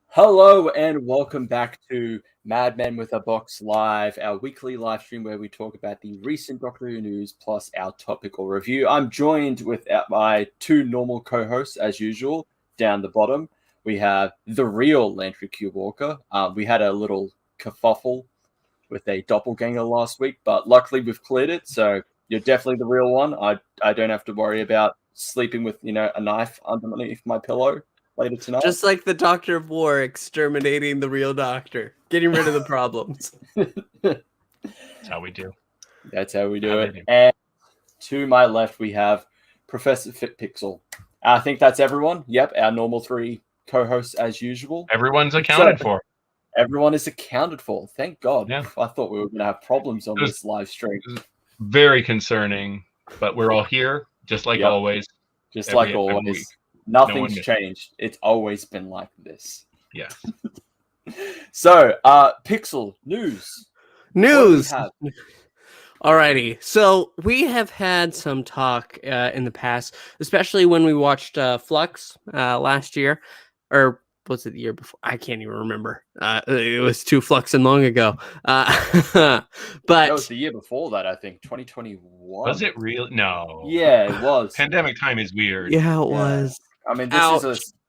Hello and welcome back to Madmen with a Box Live, our weekly live stream where we talk about the recent Doctor Who news plus our topical review. I'm joined with my two normal co-hosts as usual. Down the bottom, we have the real Lantry Q Walker. We had a little kerfuffle with a doppelganger last week, but luckily we've cleared it, so you're definitely the real one. I don't have to worry about sleeping with a knife underneath my pillow later tonight. Just like the Doctor of War exterminating the real Doctor, getting rid of the problems. That's how we do. That's how we do it. And to my left, we have Professor FitPixel. I think that's everyone. Yep, our normal three co-hosts as usual. Everyone's accounted for. Everyone is accounted for. Thank God. Yeah. I thought we were going to have problems on this live stream. Very concerning, but we're all here, just like always. Just like always. Nothing's changed. It's always been like this. Yeah. So, Pixel, news. News! Alrighty. So, we have had some talk in the past, especially when we watched Flux last year. Or was it the year before? I can't even remember. It was too fluxing long ago. But that was the year before that, I think. 2021. Was it real? No. Yeah, it was. Pandemic time is weird. Yeah, it was. I mean,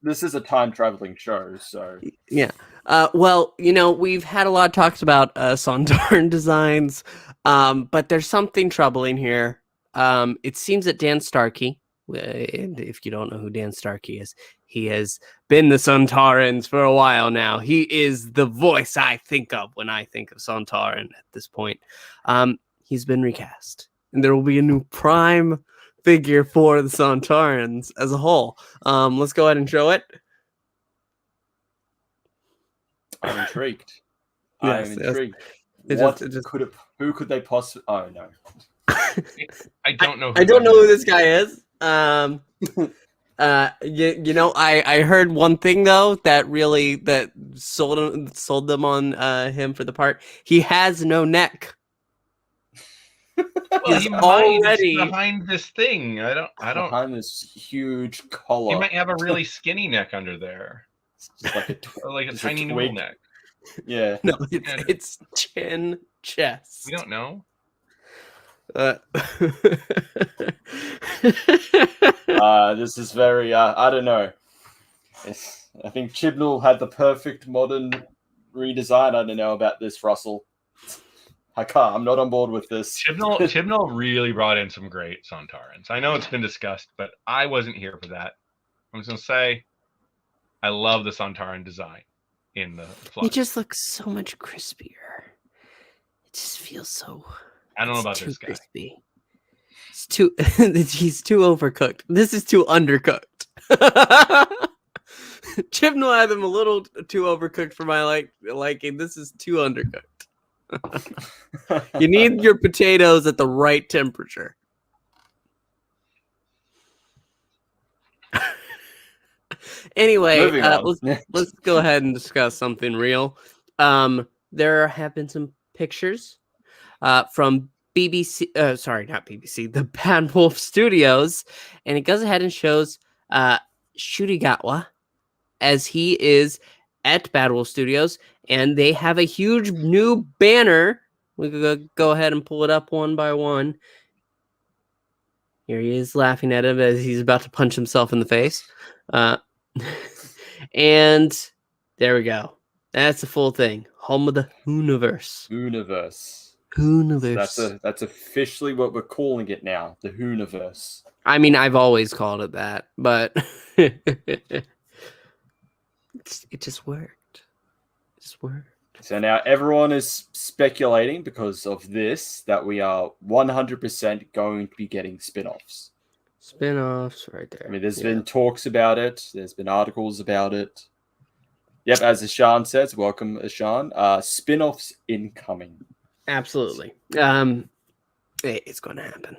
this is a time traveling show, so yeah. Well, we've had a lot of talks about Sontaran designs, but there's something troubling here. It seems that Dan Starkey, if you don't know who Dan Starkey is, he has been the Sontarans for a while now. He is the voice I think of when I think of Sontaran at this point. He's been recast, and there will be a new prime figure for the Sontarans as a whole. Let's go ahead and show it. I'm intrigued. Yes, I'm intrigued. Who could they possibly? Oh no, I don't know. I don't know who this guy is. I heard one thing though that sold them on him for the part. He has no neck. Well, he already behind this thing. I don't. Behind this huge collar. He might have a really skinny neck under there. Just like a tiny noodle neck. Yeah. No, it's chin chest. We don't know. This is very. I don't know. I think Chibnall had the perfect modern redesign. I don't know about this, Russell. I'm not on board with this. Chibnall really brought in some great Sontarans. I know it's been discussed, but I wasn't here for that. I'm just going to say, I love the Sontaran design in the Flux. It just looks so much crispier. It just feels so... I don't know about this guy. Crispy. It's too... He's too overcooked. This is too undercooked. Chibnall had them a little too overcooked for my liking. This is too undercooked. You need your potatoes at the right temperature. Anyway, let's go ahead and discuss something real. There have been some pictures from BBC, not BBC, the Bad Wolf Studios, and it goes ahead and shows Shurigatwa as he is at Bad Wolf Studios, and they have a huge new banner. We could go ahead and pull it up one by one. Here he is laughing at him as he's about to punch himself in the face. And there we go. That's the full thing. Home of the Whoniverse. Whoniverse. That's officially what we're calling it now. The Whoniverse. I mean, I've always called it that, but it just worked. It just worked. So now everyone is speculating because of this that we are 100% going to be getting spin-offs. Spin-offs right there. I mean, there's been talks about it. There's been articles about it. Yep, as Ashan says, welcome, Ashan. Spin-offs incoming. Absolutely. It's going to happen.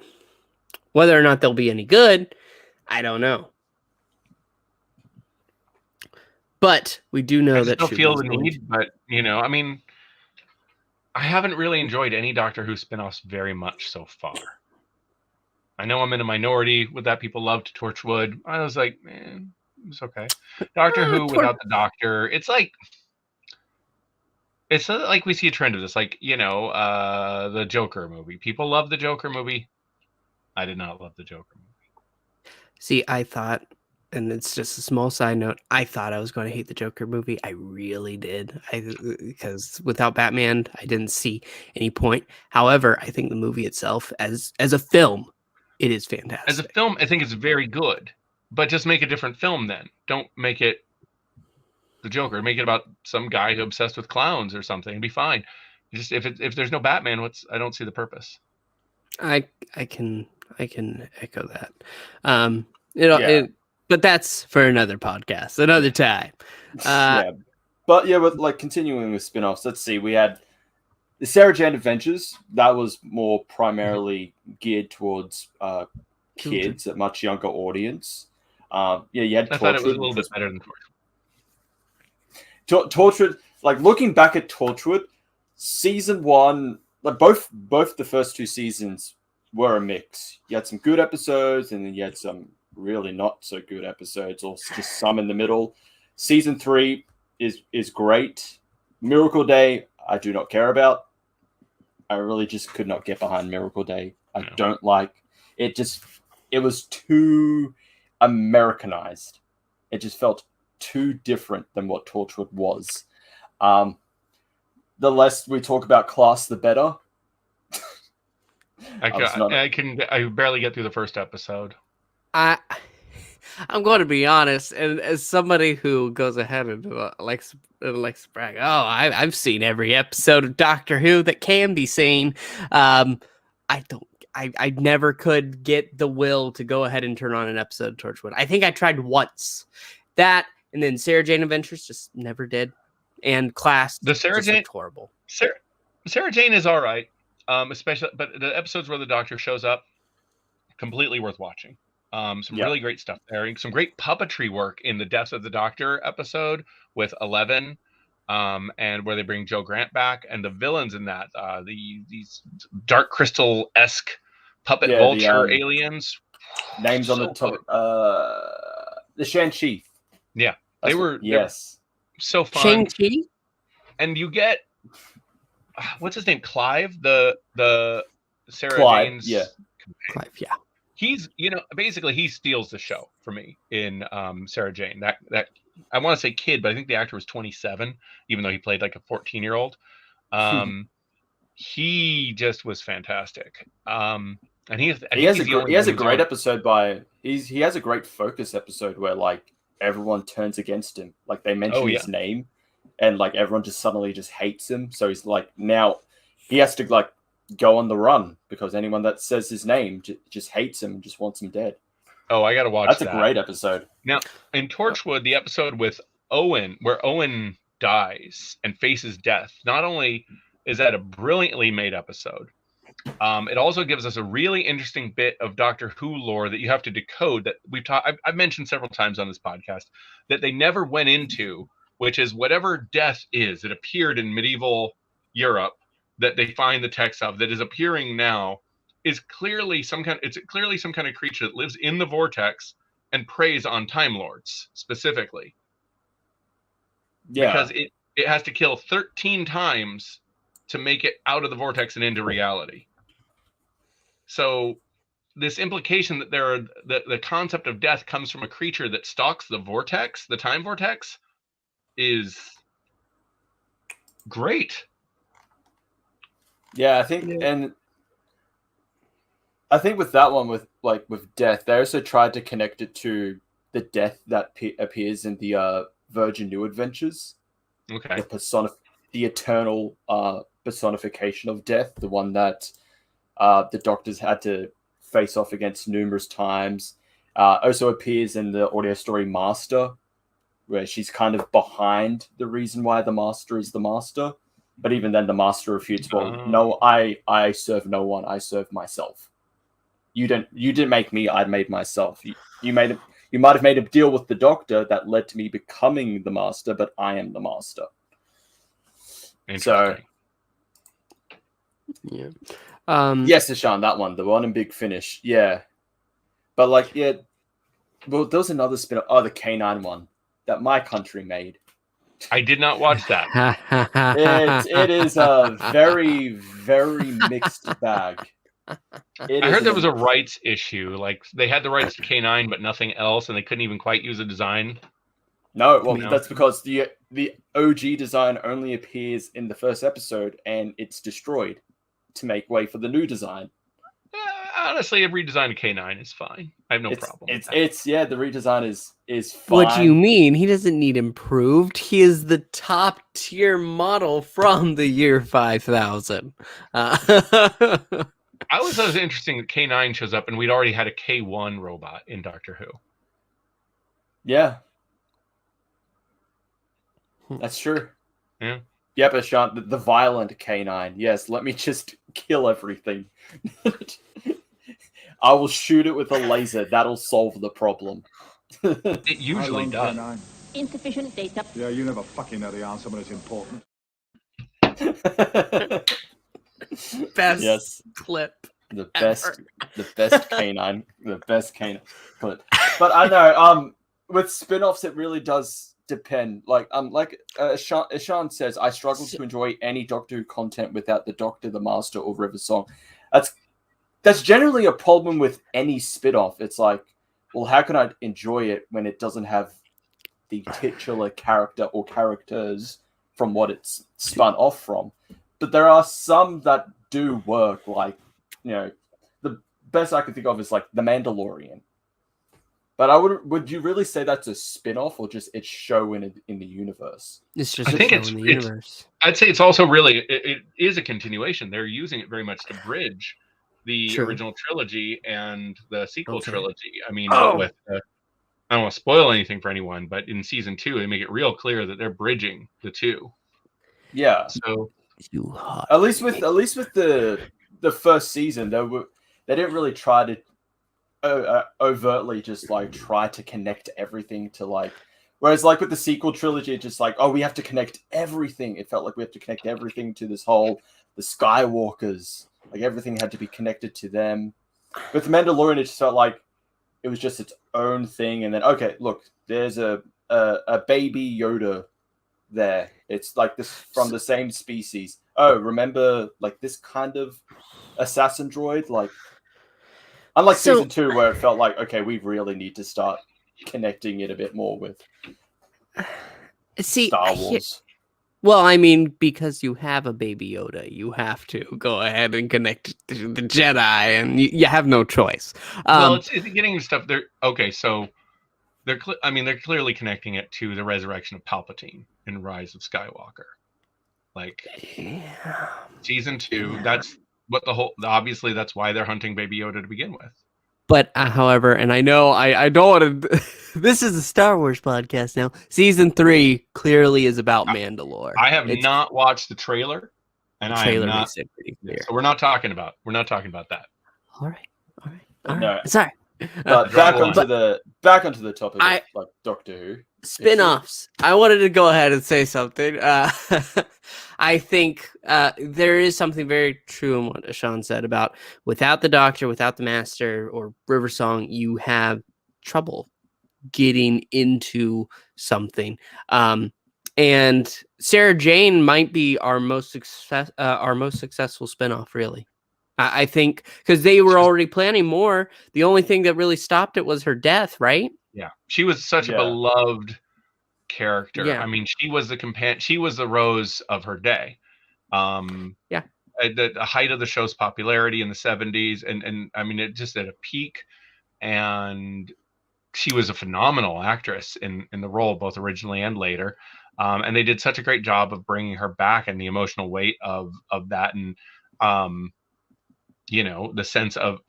Whether or not they'll be any good, I don't know. But we do know that. I still feel the need, but I mean, I haven't really enjoyed any Doctor Who spin-offs very much so far. I know I'm in a minority with that. People loved Torchwood. I was like, man, it's okay. Doctor Who without the Doctor, it's like we see a trend of this, like, the Joker movie. People love the Joker movie. I did not love the Joker movie. See, I thought, and it's just a small side note, I thought I was going to hate the Joker movie. I really did. Because without Batman, I didn't see any point. However, I think the movie itself, as a film, it is fantastic. As a film, I think it's very good. But just make a different film then. Don't make it the Joker. Make it about some guy who's obsessed with clowns or something. It'd be fine. Just if there's no Batman, I don't see the purpose. I can echo that. But that's for another podcast, another time. But yeah, with like continuing with spin-offs, let's see. We had the Sarah Jane Adventures. That was more primarily geared towards kids, a much younger audience. You had. I thought it was a little bit better than Torchwood. Torchwood, like looking back at Torchwood, season 1, like both the first 2 seasons were a mix. You had some good episodes, and then you had some really not so good episodes, or just some in the middle. Season 3 is great. Miracle Day, I do not care about. I really just could not get behind Miracle Day. I don't like it. It was too Americanized. It just felt too different than what Torchwood was. The less we talk about class, the better. I barely get through the first episode. I'm going to be honest, and as somebody who goes ahead and likes to brag, I've seen every episode of Doctor Who that can be seen. I never could get the will to go ahead and turn on an episode of Torchwood. I think I tried once. That, and then Sarah Jane Adventures just never did. And Class, the Sarah Jane, horrible. Sarah Jane is all right, especially, but the episodes where the Doctor shows up, completely worth watching. Really great stuff there. Some great puppetry work in the Death of the Doctor episode with 11, and where they bring Joe Grant back, and the villains in that, these Dark Crystal-esque puppet vulture aliens. Names on the top. The Shang-Chi. Yeah, they were so fun. Shang-Chi? And you get what's his name? Clive, the Sarah Jane's Clive, yeah. He's, basically he steals the show for me in Sarah Jane. That I want to say kid, but I think the actor was 27, even though he played like a 14-year-old. He just was fantastic. And he has a great episode he has a great focus episode where like everyone turns against him. Like they mention his name, and like everyone just suddenly just hates him. So he's like, now he has to like go on the run because anyone that says his name just hates him and just wants him dead. Oh, I gotta watch that. That's a great episode. Now, in Torchwood, the episode with Owen, where Owen dies and faces death, not only is that a brilliantly made episode, it also gives us a really interesting bit of Doctor Who lore that you have to decode that I've mentioned several times on this podcast that they never went into, which is whatever death is that appeared in medieval Europe that they find the text of that is appearing now is clearly some kind of creature that lives in the vortex and preys on Time Lords specifically. Yeah. Because it has to kill 13 times to make it out of the vortex and into reality. So this implication that the concept of death comes from a creature that stalks the vortex, the time vortex, is great. Yeah, I think with that one, with death, they also tried to connect it to the death that appears in the Virgin New Adventures. Okay. The eternal personification of death, the one that the Doctors had to face off against numerous times. Also appears in the audio story Master, where she's kind of behind the reason why the Master is the Master. But even then, the Master refutes. Well, no, I serve no one. I serve myself. You didn't make me. I made myself. You might have made a deal with the Doctor that led to me becoming the Master, but I am the Master. So, yeah. Yes, Ishan, that one, the one in Big Finish. Yeah, But like, yeah, well, there was another spin-off. Oh, the K9 one that my country made. I did not watch that. It is a very, very mixed bag. I heard there was a rights issue. Like they had the rights to K9, but nothing else, and they couldn't even quite use the design. No, well, that's because the OG design only appears in the first episode, and it's destroyed to make way for the new design. Honestly, a redesign of K9 is fine. I have no problem. The redesign is fine. What do you mean? He doesn't need improved. He is the top tier model from the year 5000. I always thought it was interesting that K9 shows up, and we'd already had a K1 robot in Doctor Who. Yeah. That's true. Yeah. Yeah, but Sean, the violent K9. Yes, let me just kill everything. I will shoot it with a laser. That'll solve the problem. It usually does. Insufficient data. Yeah, you never fucking know the answer when it's important. Best clip. The best K9. The best K9 clip. But I know, with spin-offs, it really does depend. Like Sean says, I struggle to enjoy any Doctor Who content without the Doctor, the Master, or River Song. That's generally a problem with any spin-off. It's like, well, how can I enjoy it when it doesn't have the titular character or characters from what it's spun off from? But there are some that do work, like, you know, the best I can think of is like The Mandalorian. But would you really say that's a spin-off or just it's show in the universe? It's just I think it's in the universe. I'd say it's also really it is a continuation. They're using it very much to bridge the original trilogy and the sequel trilogy. I mean, I don't want to spoil anything for anyone, but in season 2, they make it real clear that they're bridging the two. Yeah. So at least with the first season, they didn't really try to overtly just like try to connect everything to like. Whereas like with the sequel trilogy, it's just like, oh, we have to connect everything. It felt like we have to connect everything to this whole the Skywalkers. Like everything had to be connected to them. With The Mandalorian, it just felt like it was just its own thing. And then, okay, look, there's a baby Yoda there. It's like this from the same species. Oh, remember like this kind of assassin droid? Like, unlike season 2, where it felt like, okay, we really need to start connecting it a bit more with Star Wars. Well, I mean, because you have a baby Yoda, you have to go ahead and connect to the Jedi, and you have no choice. Well, it's getting stuff. So they're clearly connecting it to the resurrection of Palpatine in Rise of Skywalker. Like season 2, that's what obviously that's why they're hunting Baby Yoda to begin with. But however, and I know I don't want to. This is a Star Wars podcast now. Season 3 clearly is about Mandalore. I have not watched the trailer, and I am not. So we're not talking about that. All right. No, sorry. But back onto the topic of like Doctor Who spin-offs. I wanted to go ahead and say something. I think there is something very true in what Sean said about without the Doctor, without the Master, or River Song, you have trouble getting into something. And Sarah Jane might be our most successful spin-off, really. I think because they were already planning more. The only thing that really stopped it was her death, right? Yeah, she was such a beloved character. Yeah. I mean, she was the Rose of her day. Yeah. At the height of the show's popularity in the 70s, and I mean, it just at a peak. And she was a phenomenal actress in the role, both originally and later. And they did such a great job of bringing her back and the emotional weight of that, and the sense of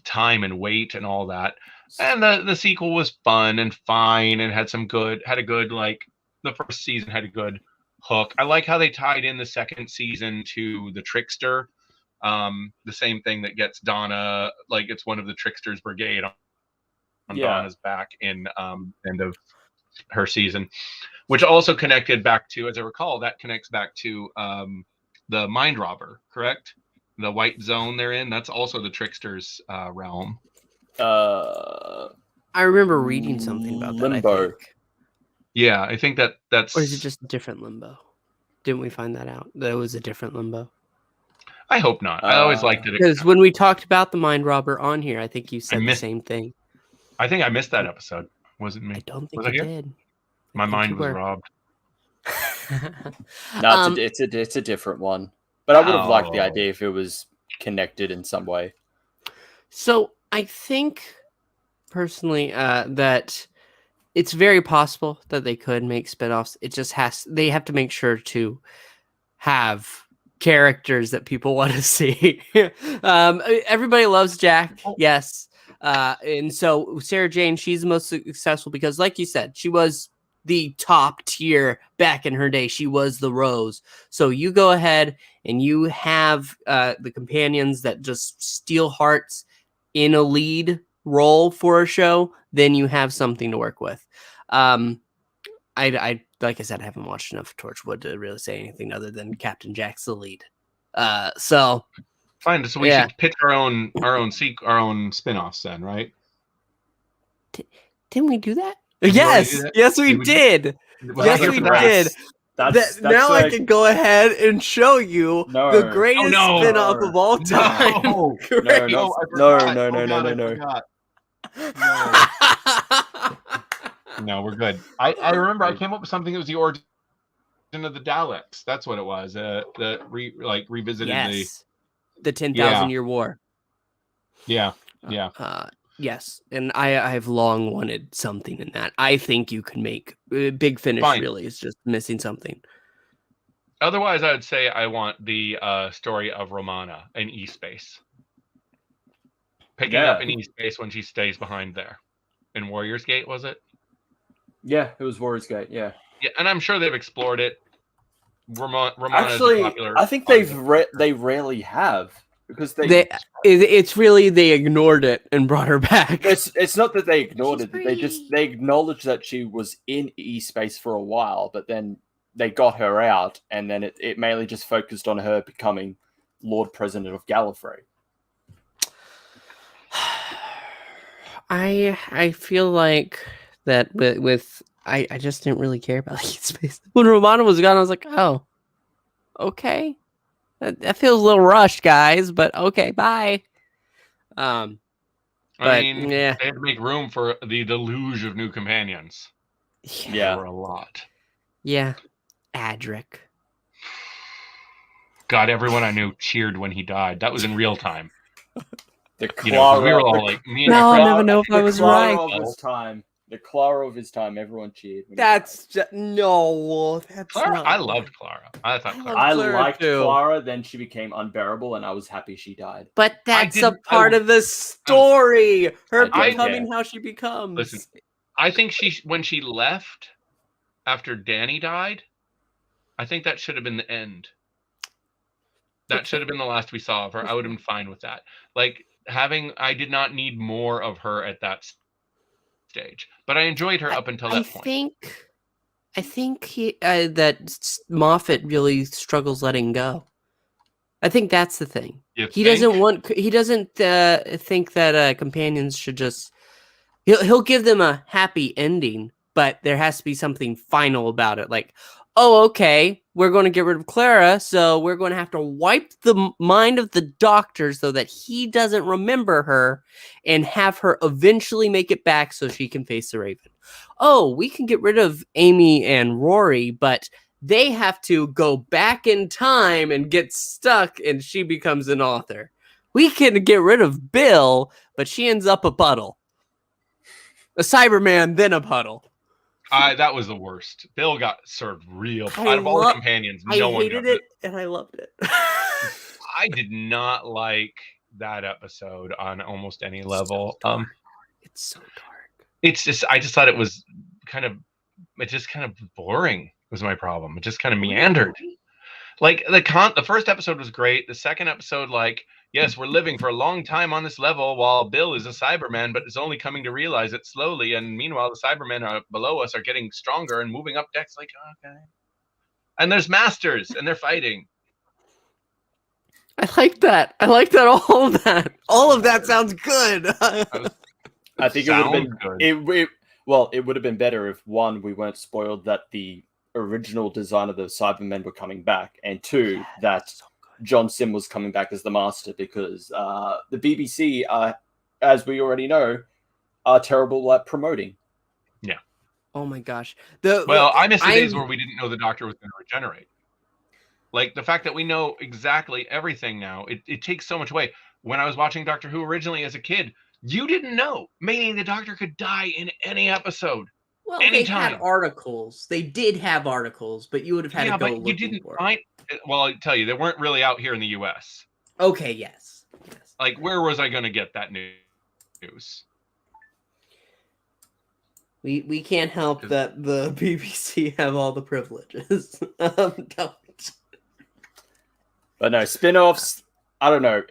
time and weight and all that. And the sequel was fun and fine and had a good, like, the first season had a good hook. I like how they tied in the second season to the Trickster. The same thing that gets Donna, like it's one of the Trickster's brigade on Donna's back in end of her season, which also connected back to, as I recall, that connects back to the Mind Robber, correct? The white zone they're in, that's also the Trickster's realm. I remember reading something about that. Limbo. I think. Yeah, I think that's. Or is it just a different Limbo? Didn't we find that out? That it was a different Limbo? I hope not. I always liked it. Because when we talked about the Mind Robber on here, I think you said the same thing. I think I missed that episode. Wasn't me. I don't think was you I here? did. My mind was robbed. No, it's a different one. But I would have liked the idea if it was connected in some way. So I think personally that it's very possible that they could make spinoffs. It just they have to make sure to have characters that people want to see. Everybody loves Jack, yes. And so Sarah Jane, she's the most successful because, like you said, she was the top tier back in her day. She was the Rose. So you go ahead and you have the companions that just steal hearts in a lead role for a show, then you have something to work with. I like I said, I haven't watched enough Torchwood to really say anything other than Captain Jack's the lead. So fine. So we should pitch our own spin-offs then, right? Didn't we do that? Yes, yes, we did. Yes, we did. That's now I can go ahead and show you the greatest spin-off of all time. No, we're good. I remember I came up with something that was the origin of the Daleks. That's what it was. Revisited the 10,000 Year War. Yeah. Yes, and I have long wanted something in that. I think you can make Big Finish. Fine. Really is just missing something. Otherwise, I would say I want the story of Romana in E-Space. Picking up in E-Space when she stays behind there. In Warriors Gate, was it? Yeah, it was Warriors Gate, yeah. Yeah, and I'm sure they've explored it. Romana actually, is a popular I think they rarely have. Because it's really they ignored it and brought her back. It's not that they ignored it. They acknowledged that she was in E-Space for a while, but then they got her out, and then it mainly just focused on her becoming Lord President of Gallifrey. I feel like that with I just didn't really care about E-Space. When Romana was gone, I was like, oh, okay. That feels a little rushed, guys, but okay, bye. I mean, they had to make room for the deluge of new companions. Yeah. There were a lot. Yeah. Adric. God, everyone I knew cheered when he died. That was in real time. The Clara, we were all like, me and now I'll never know if I was right. The Clara of his time, everyone cheered. That's just no. That's Clara. Not I loved Clara. I thought Clara. I liked Clara. Then she became unbearable, and I was happy she died. But that's a part of the story. Her becoming how she becomes. Listen, I think when she left after Danny died, I think that should have been the end. That should have been the last we saw of her. I would have been fine with that. Like I did not need more of her at that stage, but I enjoyed her up until that point. I think that Moffat really struggles letting go. I think that's the thing. He doesn't think that companions should just. He'll give them a happy ending, but there has to be something final about it. Like, oh, okay, we're going to get rid of Clara, so we're going to have to wipe the mind of the Doctor so that he doesn't remember her and have her eventually make it back so she can face the Raven. Oh, we can get rid of Amy and Rory, but they have to go back in time and get stuck and she becomes an author. We can get rid of Bill, but she ends up a puddle. A Cyberman, then a puddle. That was the worst. Bill got served real. Out of all the companions, no one got it. I hated it, and I loved it. I did not like that episode on almost any level. It's so dark. It's just, I just thought it was kind of boring. Was my problem. It just kind of meandered. Like the first episode was great. The second episode, like, yes, we're living for a long time on this level while Bill is a Cyberman, but is only coming to realize it slowly. And meanwhile, the Cybermen below us are getting stronger and moving up decks. Like, okay. And there's masters and they're fighting. I like that. All of that. All of that sounds good. I think it would have Sounds been good. it would have been better if one, we weren't spoiled that the original design of the Cybermen were coming back, and two, that John Sim was coming back as the Master, because the BBC, as we already know, are terrible at promoting. Yeah. Oh my gosh. Well, I miss the days where we didn't know the Doctor was going to regenerate. Like the fact that we know exactly everything now, it takes so much away. When I was watching Doctor Who originally as a kid, you didn't know, meaning the Doctor could die in any episode. Well, anytime. They had articles. They did have articles, but you would have had to go but you looking didn't for find. Well, I tell you, they weren't really out here in the U.S. Okay, yes. Like, where was I going to get that news? We can't help that the BBC have all the privileges. Don't. But no, spin-offs, I don't know.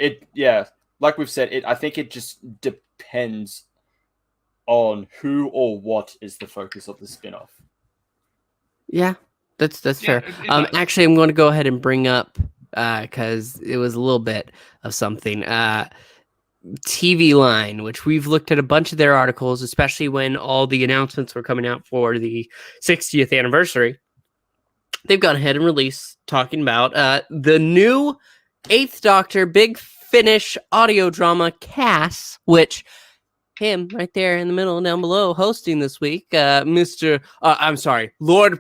Like we've said, I think it just depends on who or what is the focus of the spin-off. Yeah, that's fair. Actually, I'm going to go ahead and bring up, because it was a little bit of something. TV Line, which we've looked at a bunch of their articles, especially when all the announcements were coming out for the 60th anniversary. They've gone ahead and released talking about the new 8th Doctor Big Finish audio drama Cass, which him right there in the middle down below hosting this week, Lord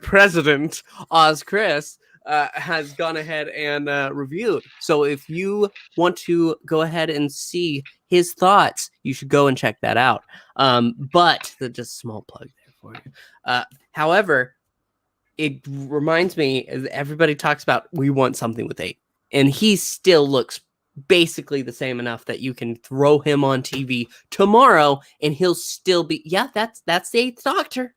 President Oz Chris has gone ahead and reviewed. So if you want to go ahead and see his thoughts, you should go and check that out. But just a small plug there for you. However, it reminds me, everybody talks about we want something with 8, and he still looks basically the same enough that you can throw him on TV tomorrow and he'll still be, that's the 8th Doctor.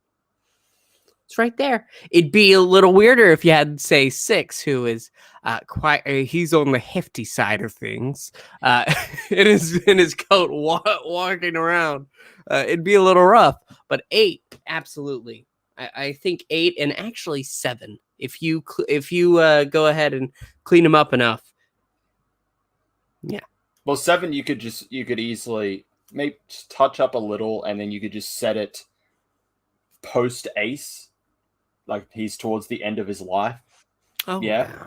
It's right there. It'd be a little weirder if you had, say, 6, who is he's on the hefty side of things, in his coat walking around. It'd be a little rough, but 8, absolutely. I think 8 and actually 7. If you go ahead and clean him up enough. Yeah. Well, 7 you could easily maybe just touch up a little, and then you could just set it post Ace, like he's towards the end of his life. Oh yeah.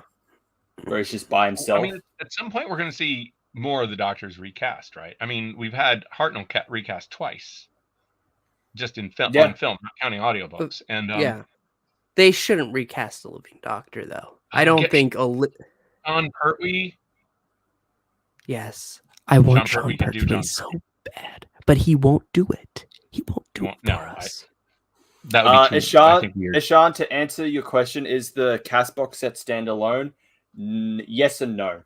Where he's just by himself. I mean, at some point we're going to see more of the Doctors recast, right? I mean, we've had Hartnell recast twice. Just on film, not counting audiobooks. And they shouldn't recast the Living Doctor, though. I don't think Sean Pertwee. Yes, I want Sean Pertwee so bad, but he won't do it. He won't do it for us. That would be too, Ishan, to answer your question, is the cast box set standalone? Yes and no.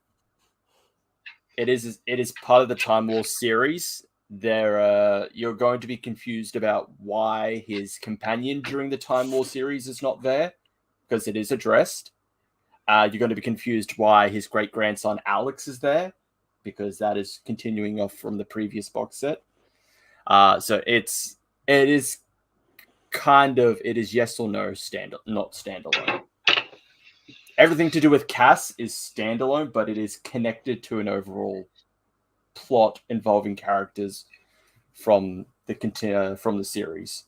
It is part of the Time War series. You're going to be confused about why his companion during the Time War series is not there, because it is addressed. You're going to be confused why his great-grandson Alex is there, because that is continuing off from the previous box set. So it is yes or no, not standalone. Everything to do with Cass is standalone, but it is connected to an overall plot involving characters from the series.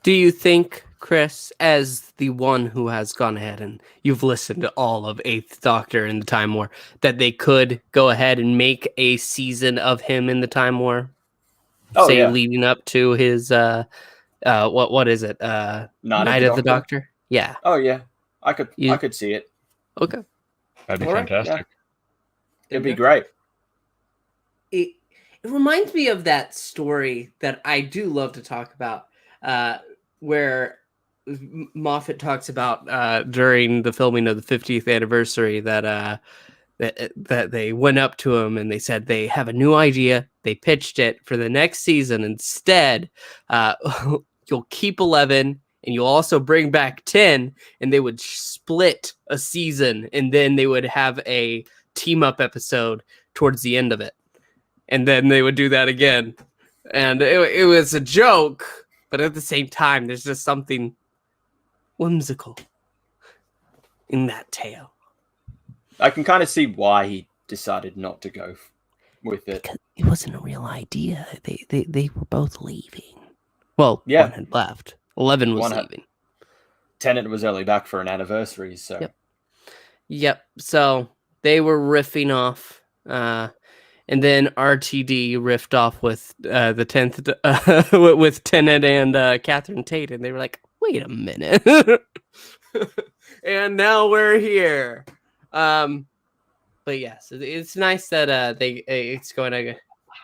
Do you think, Chris, as the one who has gone ahead and you've listened to all of 8th Doctor in the Time War, that they could go ahead and make a season of him in the Time War? Leading up to his what is it? Night of the Doctor? Yeah. Oh yeah. I could see it. Okay. That'd be fantastic. Yeah. It'd be great. It reminds me of that story that I do love to talk about, where Moffat talks about during the filming of the 50th anniversary that they went up to him and they said they have a new idea. They pitched it for the next season. Instead, you'll keep 11 and you'll also bring back 10, and they would split a season, and then they would have a team up episode towards the end of it. And then they would do that again. And it was a joke, but at the same time, there's just something whimsical in that tale. I can kind of see why he decided not to go with it. Because it wasn't a real idea. They were both leaving. Well, Yeah. one had left. 11 was leaving. Tennant was only back for an anniversary, so. Yep. So they were riffing off. And then RTD riffed off with the 10th with Tennant and Catherine Tate, and they were like, "Wait a minute!" And now we're here. But yes, it's nice that it's going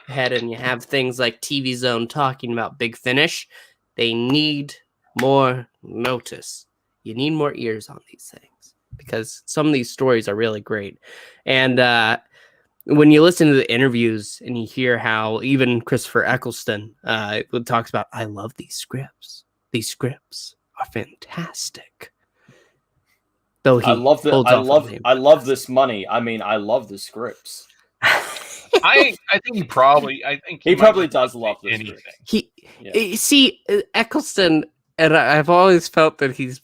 ahead, and you have things like TV Zone talking about Big Finish. They need more notice. You need more ears on these things because some of these stories are really great, and. When you listen to the interviews and you hear how even Christopher Eccleston talks about, I love these scripts. These scripts are fantastic. Though he I love this money. I mean, I love the scripts. I think he probably does love this anything. See, Eccleston, and I've always felt that he's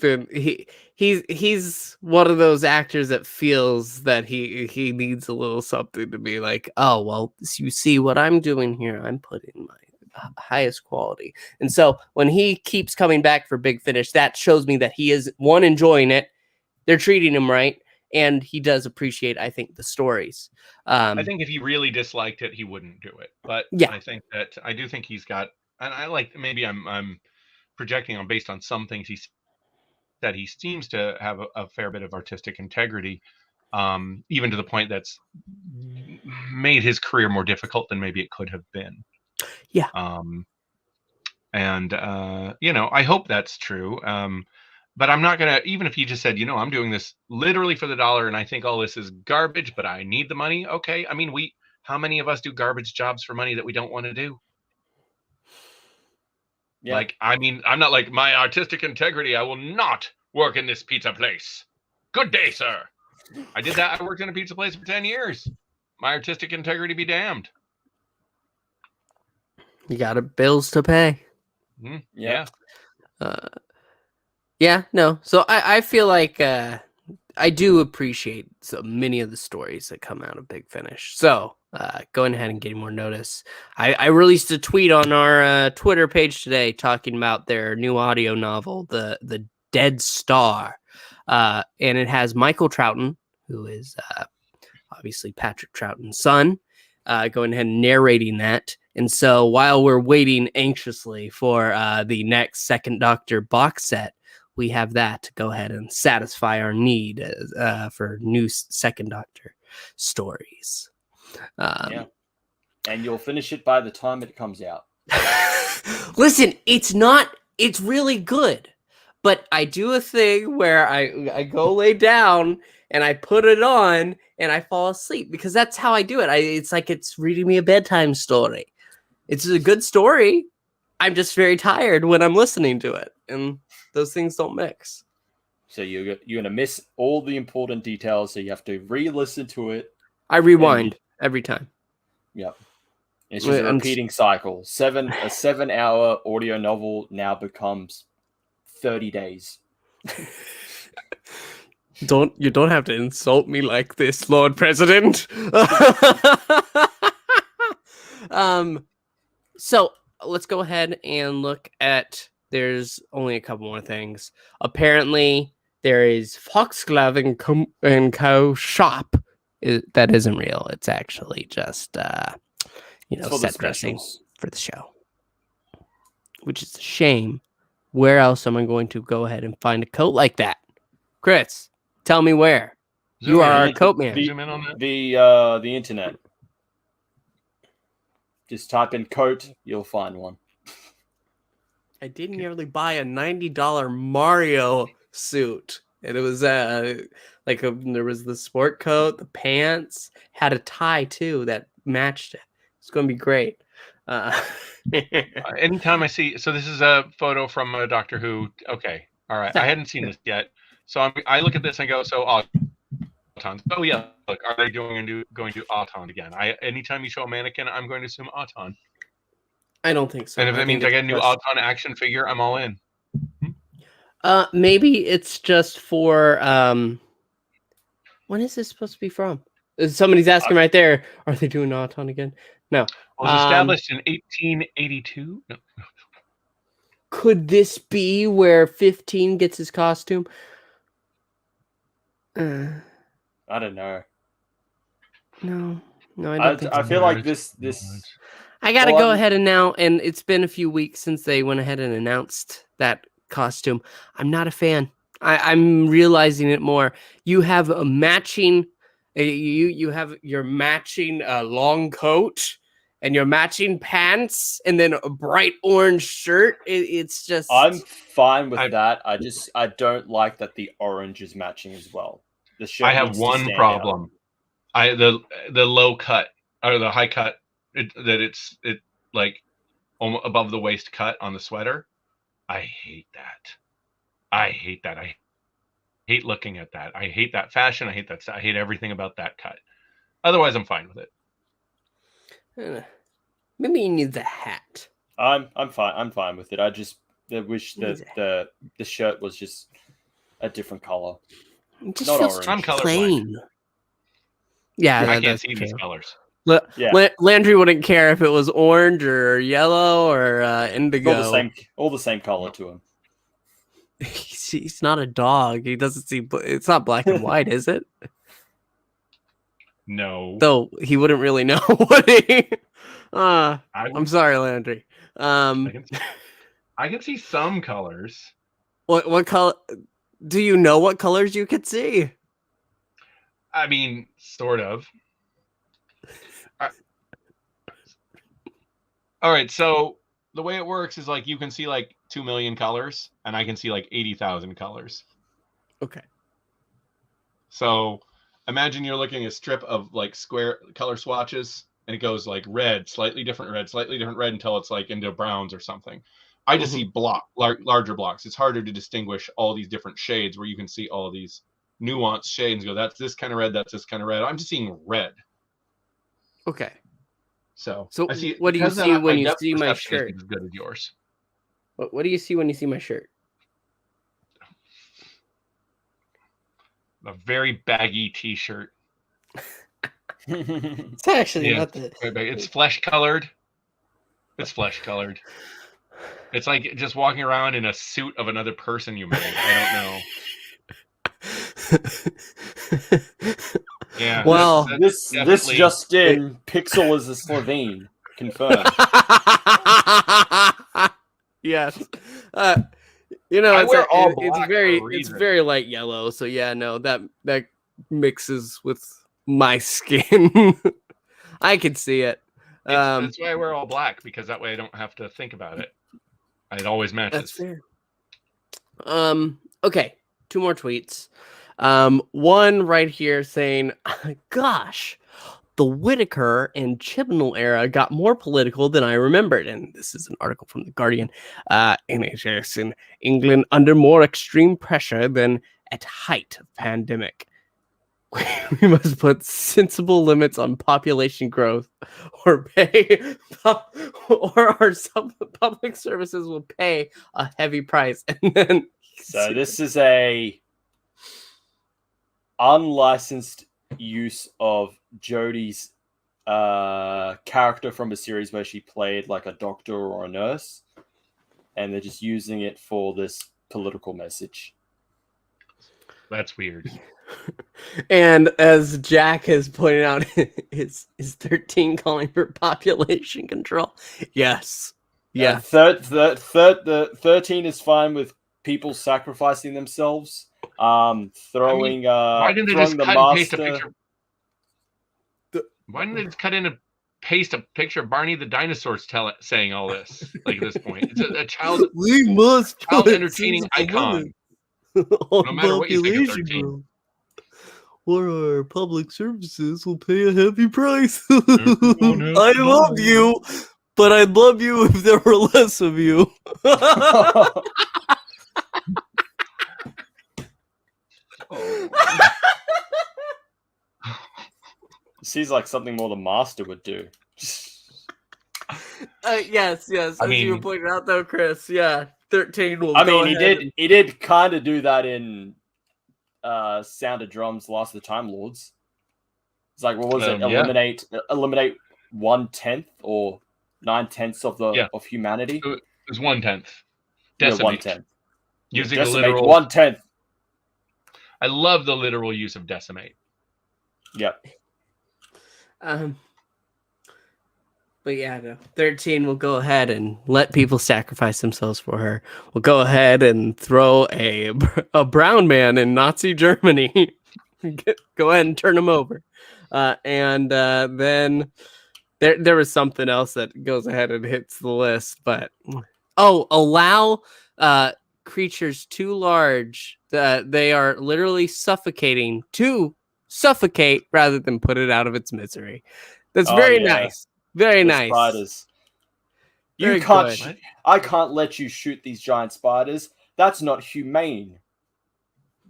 one of those actors that feels that he needs a little something to be like, oh, well, you see what I'm doing here. I'm putting my highest quality. And so when he keeps coming back for Big Finish, that shows me that he is, one, enjoying it. They're treating him right. And he does appreciate, I think, the stories. I think if he really disliked it, he wouldn't do it. But yeah. I do think he's got, and I like, maybe I'm projecting on based on some things that he seems to have a fair bit of artistic integrity, even to the point that's made his career more difficult than maybe it could have been. Yeah. I hope that's true. But I'm not going to, even if he just said, I'm doing this literally for the dollar and I think all this is garbage, but I need the money. Okay. I mean, how many of us do garbage jobs for money that we don't want to do? Yeah. Like, I mean, I'm not like my artistic integrity. I will not work in this pizza place. Good day, sir. I did that. I worked in a pizza place for 10 years. My artistic integrity be damned. You got bills to pay. Mm-hmm. Yeah. No. So I feel like I do appreciate many of the stories that come out of Big Finish. So going ahead and getting more notice. I released a tweet on our Twitter page today talking about their new audio novel, The Dead Star. And it has Michael Troughton, who is obviously Patrick Troughton's son, going ahead and narrating that. And so while we're waiting anxiously for the next Second Doctor box set, we have that to go ahead and satisfy our need for new Second Doctor stories. And you'll finish it by the time it comes out. Listen, it's really good. But I do a thing where I go lay down and I put it on and I fall asleep because that's how I do it. It's like it's reading me a bedtime story. It's a good story. I'm just very tired when I'm listening to it. And those things don't mix. So you're going to miss all the important details, so you have to re-listen to it. I rewind every time. Yep. It's just a repeating cycle. A 7-hour audio novel now becomes 30 days. You don't have to insult me like this, Lord President. So let's go ahead and look at. There's only a couple more things. Apparently, there is Foxglove and Co. shop that isn't real. It's actually just set dressing for the show, which is a shame. Where else am I going to go ahead and find a coat like that? Chris, tell me where. You are our coat man. Zoom in on that. The internet. Just type in coat, you'll find one. I did nearly buy a $90 Mario suit. And it was there was the sport coat, the pants, had a tie too that matched it. It's going to be great. Anytime I see, so this is a photo from Doctor Who. Okay, all right. I hadn't seen this yet, so I look at this and go, so Autons. Oh yeah, look, are they going to Auton again? Anytime you show a mannequin, I'm going to assume Auton. I don't think so. And if that means I get a new Auton action figure, I'm all in. Maybe it's just for when is this supposed to be from? Somebody's asking right there, are they doing Auton again? No. It was established in 1882. No. Could this be where 15 gets his costume? I don't know. No, I don't think so. I feel like this. I gotta Well, go ahead and now, and it's been a few weeks since they went ahead and announced that costume. I'm not a fan. I'm realizing it more. You have a matching, you have your matching long coat and your matching pants, and then a bright orange shirt. It's just. I'm fine with that. I don't like that the orange is matching as well. The shirt. I have one problem. The low cut or the high cut it's like above the waist cut on the sweater. I hate that. I hate looking at that. I hate that fashion. I hate everything about that cut. Otherwise, I'm fine with it. Maybe he needs a hat. I'm fine. I'm fine with it. I just wish that the shirt was just a different color. It just feels I'm plain. Yeah, I can't see these colors. Landry wouldn't care if it was orange or yellow or indigo. All the same color to him. He's not a dog. He doesn't see. It's not black and white, is it? No. Though he wouldn't really know what he. I'm sorry, Landry. I can see some colors. What color? Do you know what colors you could see? I mean, sort of. All right, so the way it works is like you can see like 2 million colors, and I can see like 80,000 colors. Okay. So imagine you're looking at a strip of like square color swatches, and it goes like red, slightly different red until it's like into browns or something. I just see larger blocks. It's harder to distinguish all these different shades where you can see all these nuanced shades and go, that's this kind of red, that's this kind of red. I'm just seeing red. Okay. So what do you see when you see my shirt? As good as yours. What do you see when you see my shirt? A very baggy t-shirt. It's actually not the. It's flesh colored. It's flesh colored. It's like just walking around in a suit of another person you made. I don't know. Yeah. Well, this just in: Pixel is a Slovene. Confirmed. Yes. It's very light yellow. So yeah, no, that mixes with my skin. I can see it. That's why I wear all black, because that way I don't have to think about it. It always matches. That's fair. Okay, 2 more tweets. One right here saying, gosh, the Whittaker and Chibnall era got more political than I remembered. And this is an article from The Guardian. NHS in England under more extreme pressure than at height of pandemic. We must put sensible limits on population growth, or pay, or some public services will pay a heavy price. And then, so this is a unlicensed use of Jodie's character from a series where she played like a doctor or a nurse, and they're just using it for this political message. That's weird. And as Jack has pointed out, is 13 calling for population control? Yes. Yeah. 13 is fine with people sacrificing themselves. Throwing why didn't they just cut and paste a picture? Why didn't they just cut in and paste a picture of Barney the dinosaur saying all this? Like at this point, it's a child. We must child entertaining icon. No matter what you think of 13. Or our public services will pay a heavy price. I love you, but I'd love you if there were less of you. Seems like something more the Master would do. Yes. As you were pointing out, though, Chris. Yeah, 13 will. He did kind of do that in Sound of Drums, Last of the Time Lords. It's like, what was it? Yeah. Eliminate 1/10 or 9/10 of humanity. It was 1/10. Yeah, Decimate. 1/10. Using Decimate the literal 1/10. I love the literal use of decimate. Yep. But yeah, no. 13 will go ahead and let people sacrifice themselves for her. We'll go ahead and throw a brown man in Nazi Germany. Go ahead and turn him over. And then there was something else that goes ahead and hits the list. But allow creatures too large that they are literally suffocating to suffocate rather than put it out of its misery. That's very nice. Very nice. Spiders. Very You can't. good. I can't let you shoot these giant spiders. That's not humane.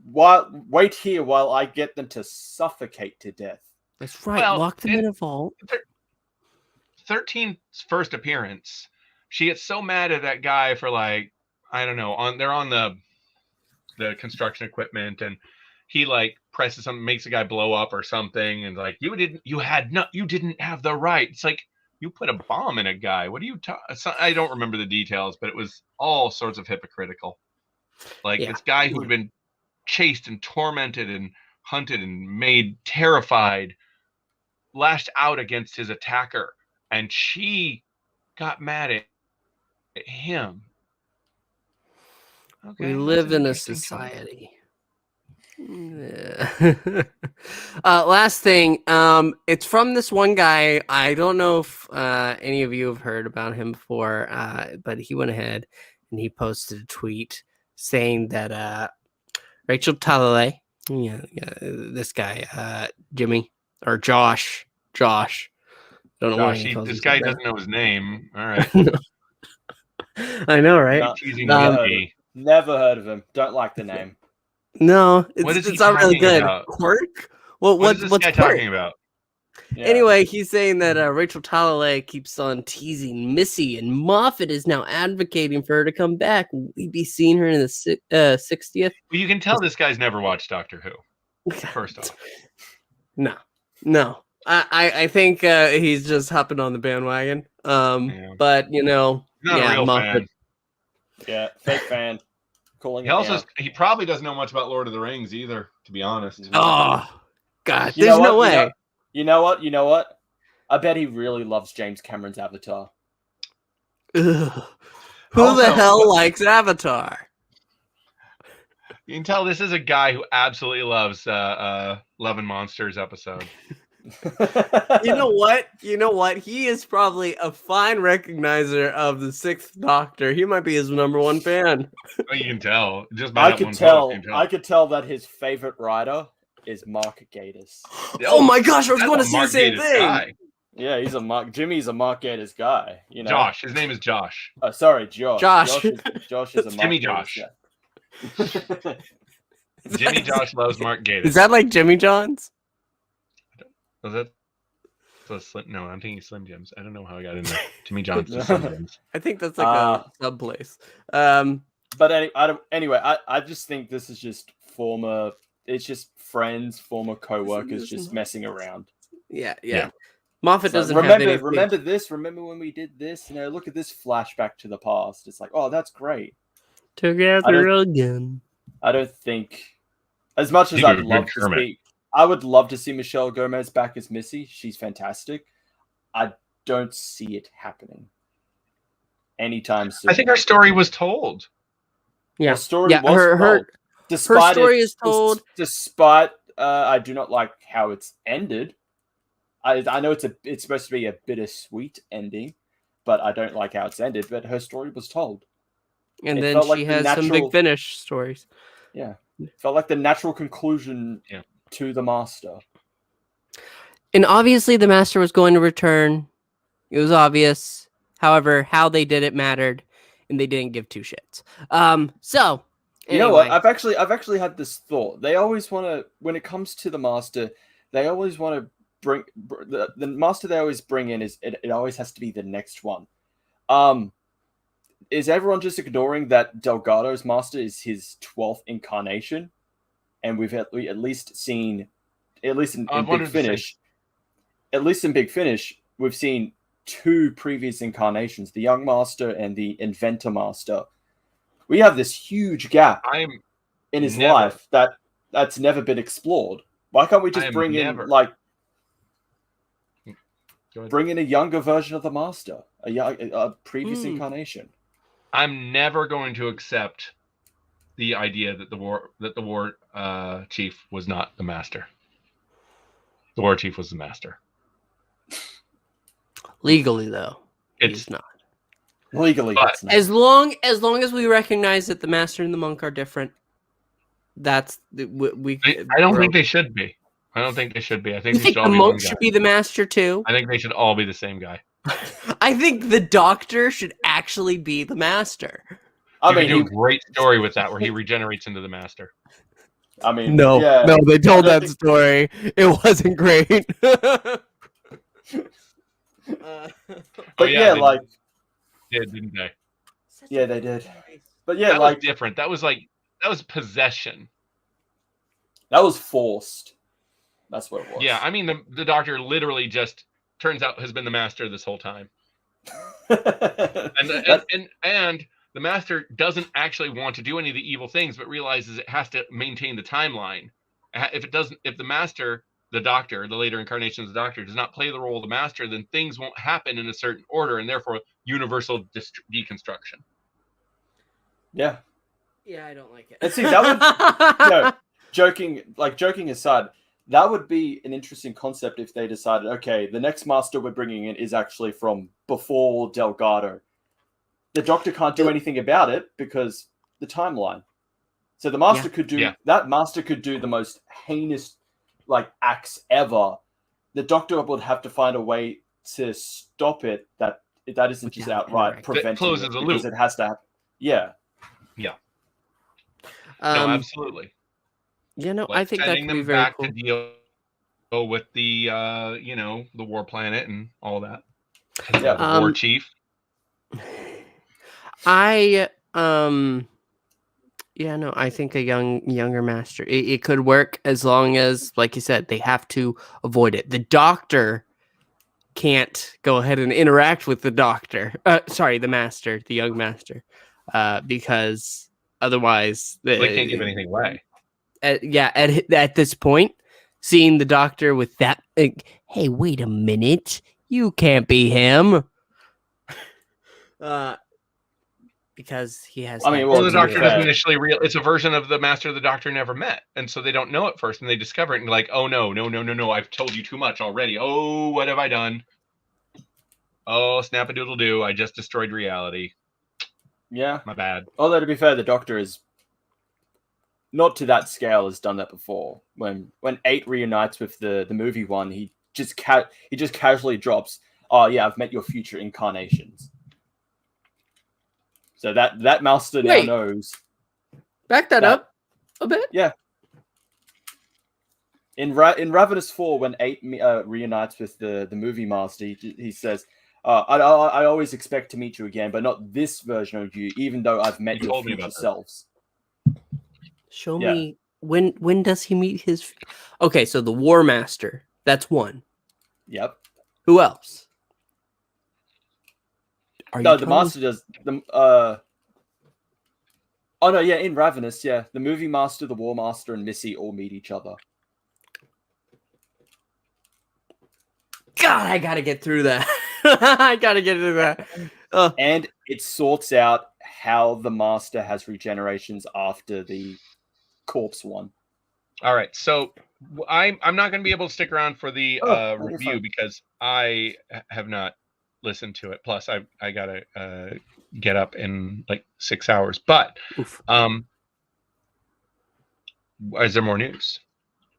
Wait here while I get them to suffocate to death. That's right. Well, Lock them in a vault. 13's first appearance, she gets so mad at that guy for like, I don't know, they're on the construction equipment, and he like presses something, makes a guy blow up or something, and like, you didn't have the right. It's like, you put a bomb in a guy. What do you I don't remember the details, but it was all sorts of hypocritical. Like this guy who had been chased and tormented and hunted and made terrified, lashed out against his attacker, and she got mad at him. Okay, we live in a society. Yeah. Last thing, it's from this one guy. I don't know if any of you have heard about him before, but he went ahead and he posted a tweet saying that Rachel Talalay, this guy, Jimmy or Josh, don't know why this guy doesn't know his name. All right. I know, right? Never heard of him. Don't like the name. No, it's not really good. About? Quirk? What's this guy talking about? Yeah. Anyway, he's saying that Rachel Talalay keeps on teasing Missy, and Moffat is now advocating for her to come back. Will we be seeing her in the 60th? Well, you can tell this guy's never watched Doctor Who. First off, no. I think he's just hopping on the bandwagon. But not a real Moffat. fan. Yeah, fake fan. He probably doesn't know much about Lord of the Rings either, to be honest. Oh God, there's no way. You know what? I bet he really loves James Cameron's Avatar. Ugh. Who the hell likes Avatar? You can tell this is a guy who absolutely loves Love and Monsters episode. You know what? He is probably a fine recognizer of the Sixth Doctor. He might be his number one fan. You can tell. Just by I could tell that his favorite writer is Mark Gatiss. Oh my gosh, I was going to say the same thing. Guy. Yeah, Jimmy's a Mark Gatiss guy. You know, Josh. His name is Josh. Sorry, Josh. Josh is a Mark Jimmy Gatiss Josh. guy. Jimmy Josh loves Mark Gatiss. Is that like Jimmy John's? Was that? No, I'm thinking Slim Jims. I don't know how I got in there. Jimmy John's to Slim Jims. I think that's like a sub place. But anyway, I just think this is just it's just friends, former co-workers just messing around. Yeah. Moffat doesn't remember this? Remember when we did this? Look at this flashback to the past. It's like, oh, that's great. Together again. I don't think, as much as I'd love to see, I would love to see Michelle Gomez back as Missy. She's fantastic. I don't see it happening anytime soon. I think her story was told. Yeah, her story was her story is told. Despite, I do not like how it's ended. I know it's supposed to be a bittersweet ending, but I don't like how it's ended. But her story was told, and then she has some Big Finish stories. Yeah, it felt like the natural conclusion to the Master. And obviously, the Master was going to return. It was obvious. However, how they did it mattered, and they didn't give two shits. So. You know what? I've actually had this thought. They always want to, when it comes to the Master, they always want to bring the Master they always bring in is it always has to be the next one. Is everyone just ignoring that Delgado's Master is his 12th incarnation, and we've at least seen, at least in Big Finish, at least in Big Finish, we've seen 2 previous incarnations, the Young Master and the Inventor Master. We have this huge gap in his life that's never been explored. Why can't we just bring in a younger version of the Master, a previous incarnation? I'm never going to accept the idea that the war chief was not the Master. The war chief was the Master. Legally, though, he's not. Legally, But as long as we recognize that the Master and the Monk are different, that's we. I don't think they should be. I don't think they should be. I think You think the Monk should be the Master too? I think they should all be the same guy. I think the Doctor should actually be the Master. I mean, do a great story with that where he regenerates into the Master. I mean, no, they told that story. It wasn't great. But yeah, didn't they? Yeah, they did. But yeah, that was different. That was possession. That was forced. That's what it was. Yeah, I mean the Doctor literally just turns out has been the Master this whole time. and the Master doesn't actually want to do any of the evil things, but realizes it has to maintain the timeline. If the Master, the Doctor, the later incarnation of the Doctor, does not play the role of the Master, then things won't happen in a certain order, and therefore universal deconstruction. Yeah. Yeah, I don't like it. And see, that would joking aside, that would be an interesting concept if they decided, okay, the next Master we're bringing in is actually from before Delgado. The Doctor can't do anything about it because the timeline. So the Master could do that. Master could do the most heinous acts ever. The Doctor would have to find a way to stop it. That isn't just outright preventing it, closes the loop. It has to happen. Yeah. Yeah. No, absolutely. Yeah, no, I think that could be very cool. To deal with the the war planet and all that. Yeah, the war chief. I think a younger Master. It could work as long as, like you said, they have to avoid it. The Doctor can't go ahead and interact with the Doctor. The Master, the young Master, because otherwise they can't give anything away. At this point, seeing the Doctor with that, hey, wait a minute, you can't be him. Because he has. The Doctor doesn't initially it's a version of the Master the Doctor never met, and so they don't know it first, and they discover it, and like, oh no, I've told you too much already. Oh, what have I done? Oh, snap-a-doodle-doo! I just destroyed reality. Yeah, my bad. Although to be fair, the Doctor is not to that scale has done that before. When 8 reunites with the movie one, he just casually drops, "Oh yeah, I've met your future incarnations." So that Master now knows. Back that up a bit. Yeah. In Ravenous 4, when 8 reunites with the movie Master, he says, I always expect to meet you again, but not this version of you, even though I've met your future selves. Show me when does he meet his? Okay, so the War Master. That's one. Yep. Who else? The Master does the. Oh no, yeah, in Ravenous, yeah, the movie Master, the War Master, and Missy all meet each other. God, I gotta get through that. I gotta get through that. And it sorts out how the Master has regenerations after the corpse one. All right, so I'm not going to be able to stick around for the review because I have not listened to it. Plus, I gotta get up in like 6 hours. But is there more news?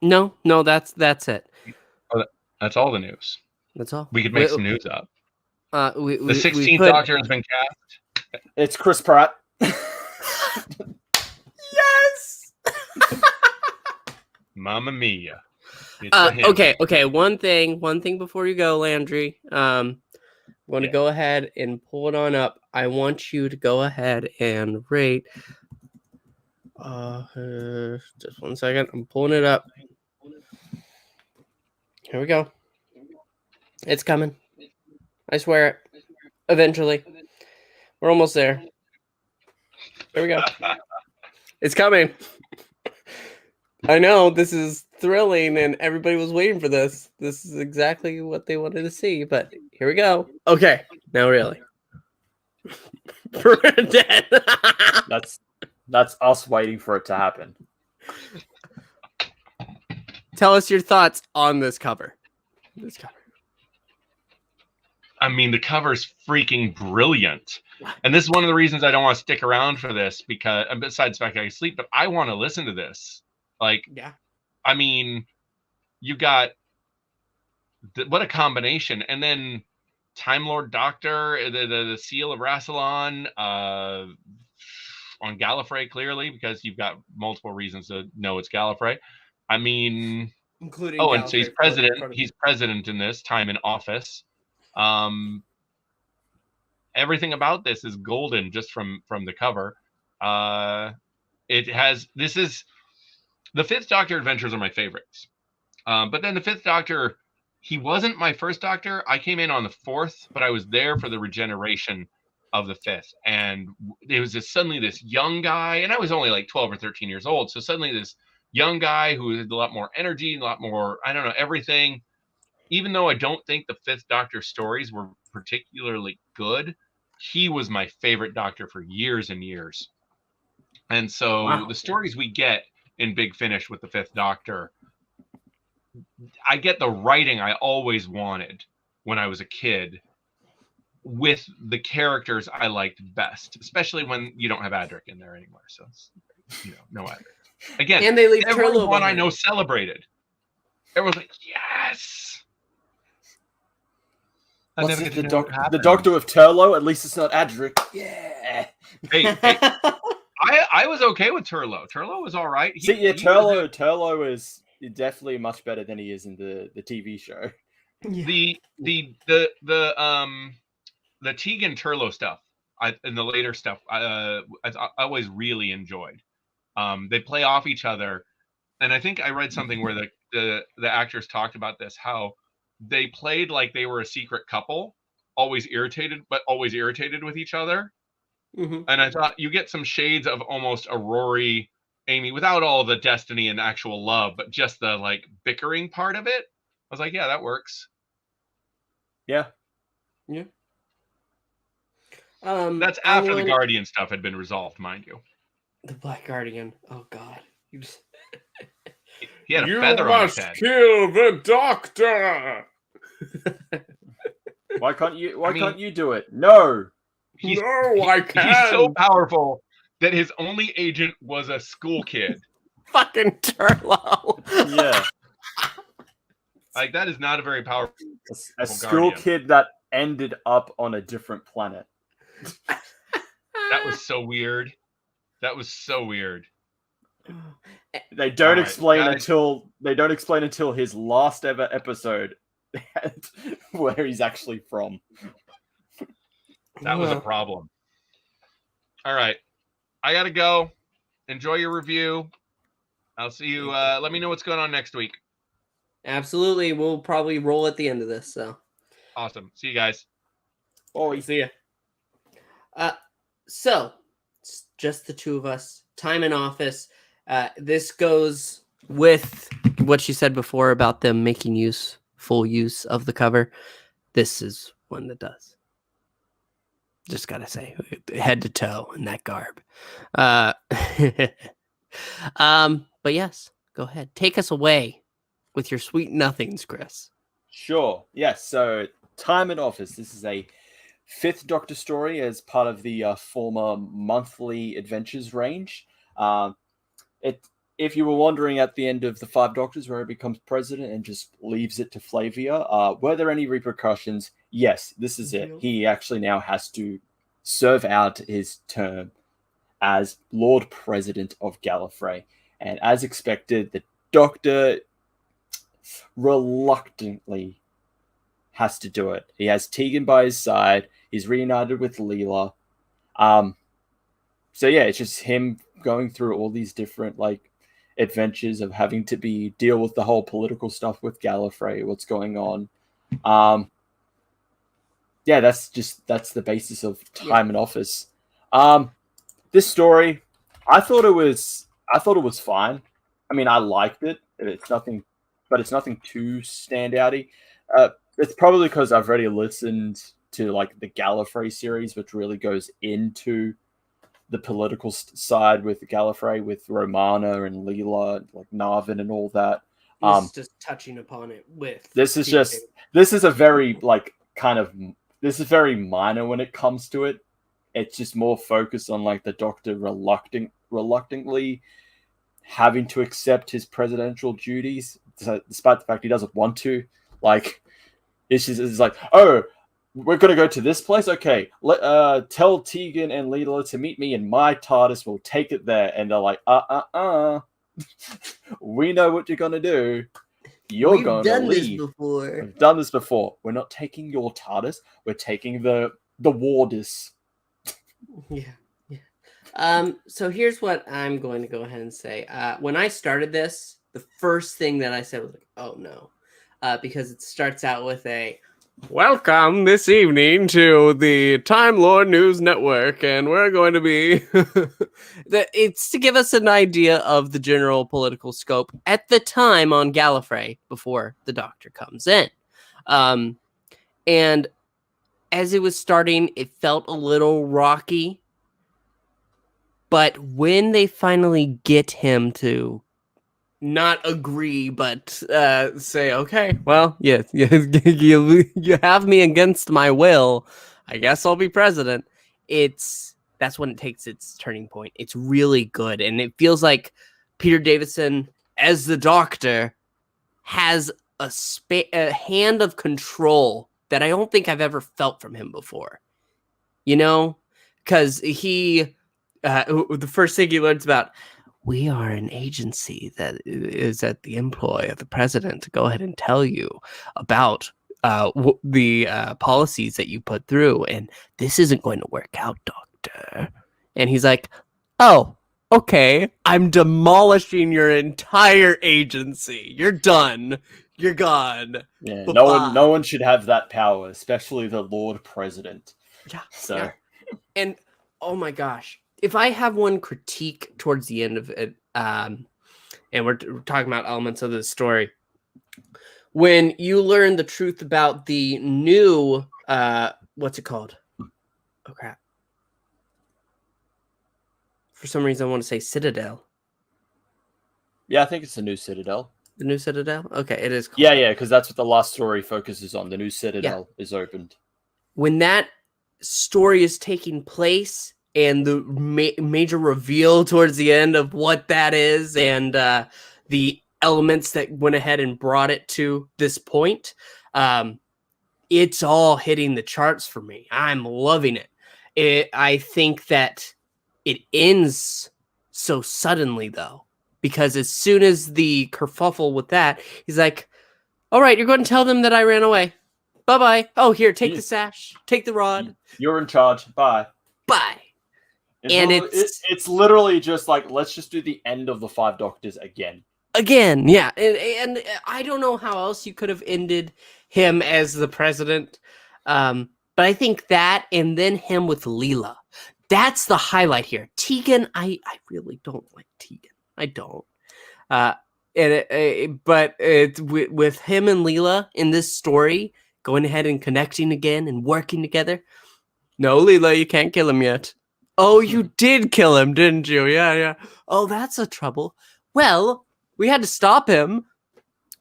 No, that's it. Oh, that's all the news. That's all. We could make some news up. The 16th Doctor has been cast. It's Chris Pratt. Yes. Mamma mia. Okay. One thing before you go, Landry. Want to go ahead and pull it on up. I want you to go ahead and rate. Just 1 second. I'm pulling it up. Here we go. It's coming. I swear it. Eventually. We're almost there. There we go. It's coming. I know this is thrilling and everybody was waiting for this. This is exactly what they wanted to see, but here we go. Okay, now really. Dead. That's us waiting for it to happen. Tell us your thoughts on this cover. I mean, the cover's freaking brilliant. And this is one of the reasons I don't want to stick around for this, because besides the fact I can sleep, but I want to listen to this. Like, yeah. I mean, you got what a combination. And then Time Lord Doctor, the Seal of Rassilon, on Gallifrey, clearly, because you've got multiple reasons to know it's Gallifrey. I mean, including and so he's president. He's president in this time in office. Everything about this is golden just from the cover. This is the Fifth Doctor adventures are my favorites. But then the Fifth Doctor, he wasn't my first Doctor. I came in on the fourth, but I was there for the regeneration of the fifth. And it was suddenly this young guy, and I was only like 12 or 13 years old. So suddenly this young guy who had a lot more energy, a lot more, I don't know, everything. Even though I don't think the Fifth Doctor stories were particularly good, he was my favorite Doctor for years and years. And so the stories we get in Big Finish with the Fifth Doctor, I get the writing I always wanted when I was a kid with the characters I liked best, especially when you don't have Adric in there anymore. So, no Adric. Again, and they leave everyone I know celebrated. Everyone's like, yes! The Doctor with Turlo? At least it's not Adric. Yeah! Hey. I was okay with Turlo. Turlo was all right. Turlo is definitely much better than he is in the TV show. Yeah. The Tegan Turlo stuff, and the later stuff, I always really enjoyed. They play off each other, and I think I read something where the actors talked about this, how they played like they were a secret couple, always irritated with each other. Mm-hmm. And I thought you get some shades of almost a Rory, Amy, without all the destiny and actual love, but just the like bickering part of it. I was like, yeah, that works. Yeah. That's after the Guardian stuff had been resolved, mind you. The Black Guardian. Oh God. He had a feather on his head. You must kill the Doctor. Why can't you do it? No. I can. He's so powerful that his only agent was a school kid. Fucking Turlo. Yeah. Like, that is not a very powerful a school kid that ended up on a different planet. That was so weird. They don't explain until his last ever episode where he's actually from. That was a problem. All right. I got to go. Enjoy your review. I'll see you. Let me know what's going on next week. Absolutely. We'll probably roll at the end of this. So awesome. See you guys. Oh, see ya. So it's just the two of us. Time in office. This goes with what she said before about them making full use of the cover. This is one that does. Just gotta say, head to toe in that garb. But yes, go ahead. Take us away with your sweet nothings, Chris. Sure. Yes. So, Time in Office. This is a Fifth Doctor story as part of the former monthly adventures range. If you were wondering at the end of the Five Doctors where he becomes president and just leaves it to Flavia, were there any repercussions? Yes, this is it. He actually now has to serve out his term as Lord President of Gallifrey. And as expected, the Doctor reluctantly has to do it. He has Tegan by his side. He's reunited with Leela. So yeah, it's just him going through all these different adventures of having to deal with the whole political stuff with Gallifrey, what's going on. Yeah, that's the basis of time in office. This story, I thought it was fine. I mean, I liked it. It's nothing too standouty. It's probably because I've already listened to like the Gallifrey series, which really goes into the political side with Gallifrey, with Romana and Leela, like Narvin and all that. This is just touching upon it with. This is a very like kind of this is very minor when it comes to it. It's just more focused on like the Doctor reluctantly having to accept his presidential duties, despite the fact he doesn't want to. Like, it's like, oh, we're gonna go to this place. Okay, tell Tegan and Leela to meet me in my TARDIS. We'll take it there. And they're like, we know what you're gonna do. We've done this before. We're not taking your TARDIS. We're taking the WARDIS. Yeah. So here's what I'm going to go ahead and say. When I started this, the first thing that I said was like, "Oh no," because it starts out with a "Welcome this evening to the Time Lord News Network," and we're going to be. It's to give us an idea of the general political scope at the time on Gallifrey before the Doctor comes in, and as it was starting, it felt a little rocky. But when they finally get him to not agree, but say, okay, well, yes, you have me against my will. I guess I'll be president. That's when it takes its turning point. It's really good. And it feels like Peter Davison, as the Doctor, has a hand of control that I don't think I've ever felt from him before. You know? Because the first thing he learns about, we are an agency that is at the employ of the president to go ahead and tell you about the policies that you put through. And this isn't going to work out, Doctor. And he's like, oh, okay, I'm demolishing your entire agency. You're done. You're gone. Yeah, no one should have that power, especially the Lord President. Yeah. So, yeah. And oh my gosh, if I have one critique towards the end of it, and we're talking about elements of the story, when you learn the truth about the new, what's it called? Oh crap! For some reason, I want to say Citadel. Yeah, I think it's the new Citadel. The new Citadel? Okay, it is called. Yeah, because that's what the last story focuses on. The new Citadel is opened. When that story is taking place and the major reveal towards the end of what that is and the elements that went ahead and brought it to this point, it's all hitting the charts for me. I'm loving it. I think that it ends so suddenly, though. Because as soon as the kerfuffle with that, he's like, all right, you're going to tell them that I ran away. Bye-bye. Oh, here, take the sash. Take the rod. You're in charge. Bye. Bye. It's literally just like, let's just do the end of the Five Doctors again. Again, yeah. And I don't know how else you could have ended him as the president. But I think that, and then him with Leela. That's the highlight here. Tegan, I really don't like Tegan. I don't. But with him and Leela in this story, going ahead and connecting again and working together. No, Leela, you can't kill him yet. Oh, you did kill him, didn't you? Yeah. Oh, that's a trouble. Well, we had to stop him.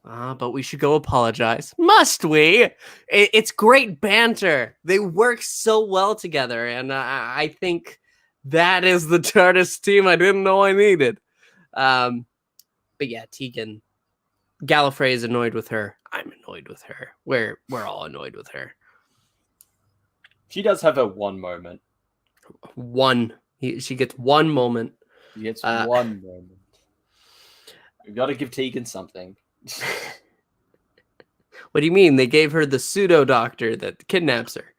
But we should go apologize. Must we? It's great banter. They work so well together. And I think that is the TARDIS team I didn't know I needed. But yeah, Tegan, Gallifrey is annoyed with her. I'm annoyed with her. We're all annoyed with her. She does have her one moment. She gets one moment. She gets one moment. We've got to give Tegan something. What do you mean? They gave her the pseudo doctor that kidnaps her.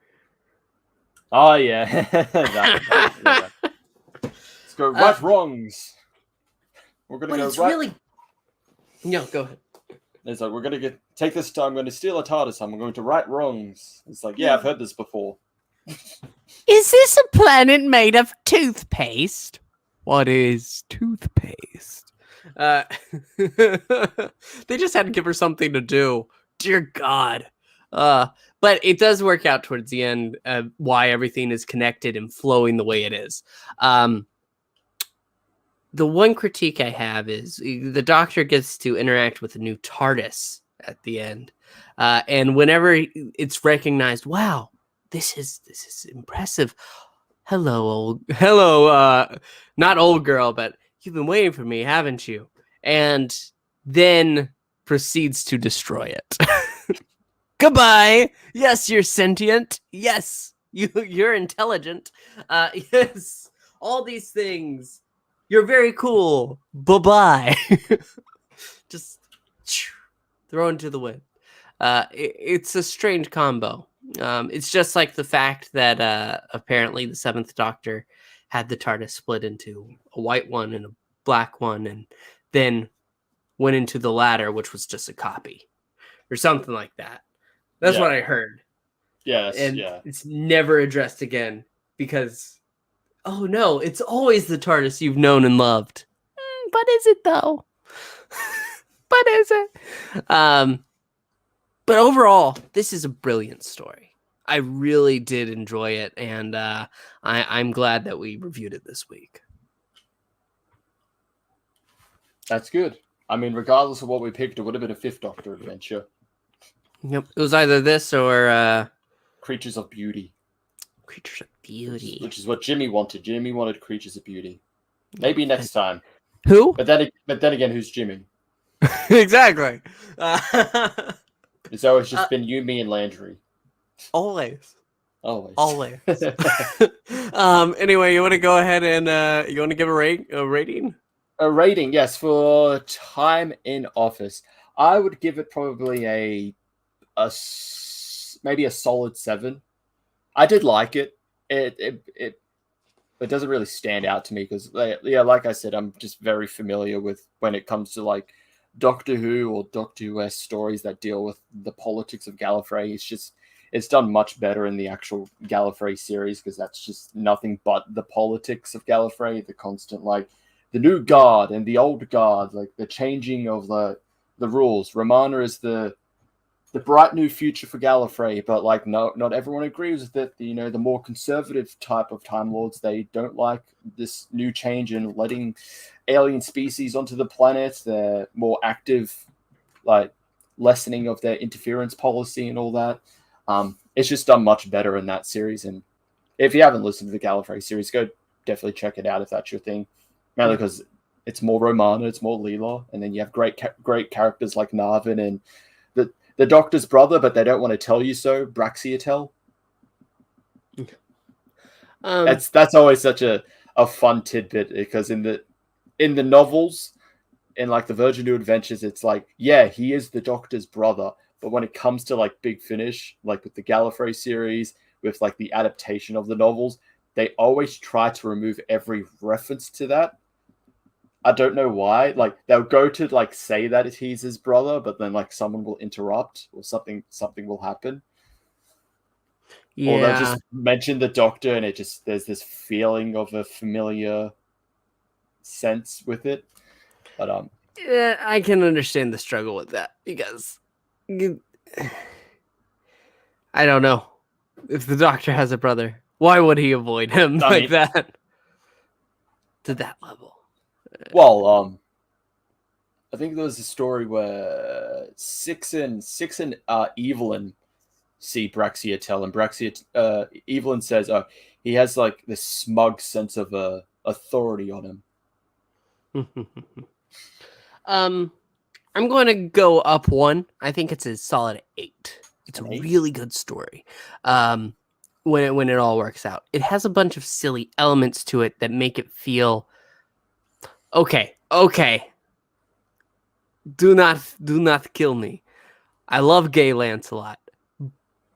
Oh yeah. Yeah. Let's go right wrongs. We're gonna go right. No, go ahead. It's like, we're going to take this time, I'm going to steal a TARDIS, I'm going to right wrongs. It's like, yeah, I've heard this before. Is this a planet made of toothpaste? What is toothpaste? They just had to give her something to do. Dear God. But it does work out towards the end why everything is connected and flowing the way it is. The one critique I have is the Doctor gets to interact with a new TARDIS at the end. And whenever it's recognized, wow, this is impressive. Hello, not old girl, but you've been waiting for me, haven't you? And then proceeds to destroy it. Goodbye. Yes, you're sentient. Yes, you're intelligent. Yes, all these things. You're very cool. Bye-bye. Just throw into the wind. It's a strange combo. It's just like the fact that apparently the Seventh Doctor had the TARDIS split into a white one and a black one, and then went into the latter, which was just a copy or something like that. That's what I heard. Yes, and it's never addressed again because, oh no, it's always the TARDIS you've known and loved. But is it though? But is it? But overall, this is a brilliant story. I really did enjoy it, and I'm glad that we reviewed it this week. That's good. I mean, regardless of what we picked, it would have been a Fifth Doctor adventure. Yep, it was either this or Creatures of Beauty. Creatures of Beauty, which is what Jimmy wanted. Jimmy wanted Creatures of Beauty. Maybe next time. Who? But then again, who's Jimmy? Exactly. It's always just been you, me, and Landry. Always. Always. Anyway, you want to go ahead and you want to give a rating? A rating, yes, for time in office. I would give it probably maybe a solid 7. I did like it. It doesn't really stand out to me because, like I said, I'm just very familiar with when it comes to like Doctor Who or Doctor Who stories that deal with the politics of Gallifrey. It's done much better in the actual Gallifrey series because that's just nothing but the politics of Gallifrey, the constant like the new guard and the old guard, like the changing of the rules. Romana is the bright new future for Gallifrey, but like not everyone agrees with it. The more conservative type of Time Lords, they don't like this new change in letting alien species onto the planet. They're more active, like lessening of their interference policy and all that. It's just done much better in that series. And if you haven't listened to the Gallifrey series, go definitely check it out if that's your thing. Mainly because it's more Romana, it's more Leela, and then you have great characters like Narvin and the Doctor's brother, but they don't want to tell you so, Braxiatel. That's always such a fun tidbit because in the novels, in like the Virgin New Adventures, it's like, yeah, he is the Doctor's brother, but when it comes to like Big Finish, like with the Gallifrey series, with like the adaptation of the novels, they always try to remove every reference to that. I don't know why. Like they'll go to like say that he's his brother, but then like someone will interrupt or something will happen. Yeah. Or they'll just mention the Doctor, and there's this feeling of a familiar sense with it. But yeah, I can understand the struggle with that because I don't know if the Doctor has a brother. Why would he avoid him that to that level? Well, I think there was a story where Six and Evelyn see Braxiatel, and Evelyn says, "Oh, he has like this smug sense of authority on him." I'm going to go up 1. I think it's a solid 8. It's a really good story. When it all works out, it has a bunch of silly elements to it that make it feel okay. Do not kill me. I love gay Lancelot,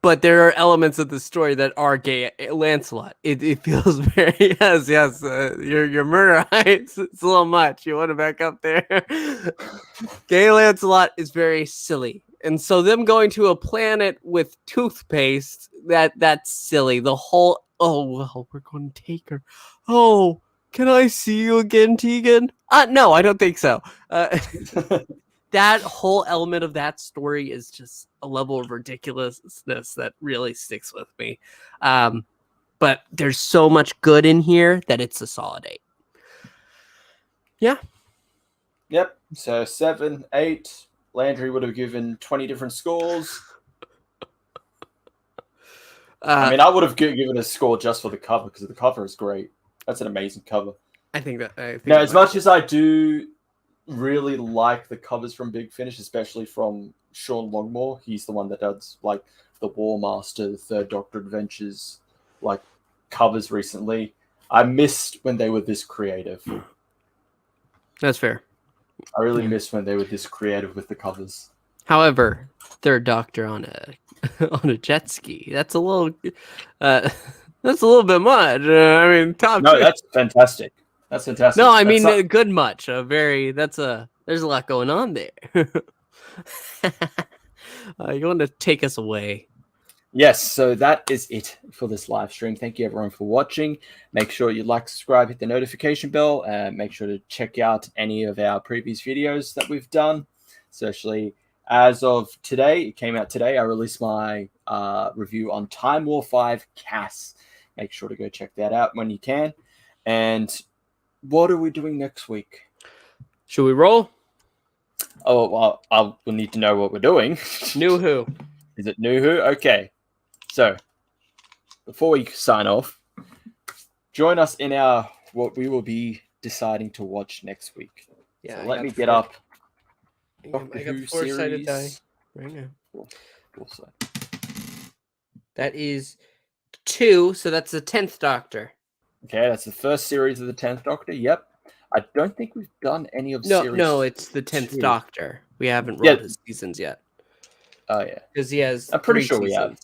but there are elements of the story that are gay. Lancelot, it feels very yes. Your murder heights. It's a little much. You want to back up there? Gay Lancelot is very silly, and so them going to a planet with toothpaste that's silly. The whole we're going to take her. Oh, can I see you again, Tegan? No, I don't think so. That whole element of that story is just a level of ridiculousness that really sticks with me. But there's so much good in here that it's a solid 8. Yeah. Yep. So 7, 8. Landry would have given 20 different scores. I mean, I would have given a score just for the cover because the cover is great. That's an amazing cover. I think now, as much as I do really like the covers from Big Finish, especially from Sean Longmore. He's the one that does like the War Master, the Third Doctor Adventures, like covers recently. I missed when they were this creative. That's fair. I really missed when they were this creative with the covers. However, Third Doctor on a jet ski. That's a little bit much. I mean, that's fantastic. That's fantastic. No, I mean good much. There's a lot going on there. You want to take us away? Yes, so that is it for this live stream. Thank you everyone for watching. Make sure you like, subscribe, hit the notification bell, and make sure to check out any of our previous videos that we've done. Especially as of today, it came out today. I released my review on Time War 5 Cass. Make sure to go check that out when you can. And what are we doing next week? Should we roll? Oh, well, I'll need to know what we're doing. New Who. Is it New Who? Okay. So, before we sign off, join us in what we will be deciding to watch next week. Yeah. So let me get up. I got the four-sided die right now. Four-sided. That is 2, so that's the 10th Doctor. Okay, that's the first series of the 10th Doctor. Yep. I don't think we've done any of series. No, it's the 10th Doctor. We haven't rolled his seasons yet. Oh, yeah. Because he has. I'm pretty sure seasons. we have.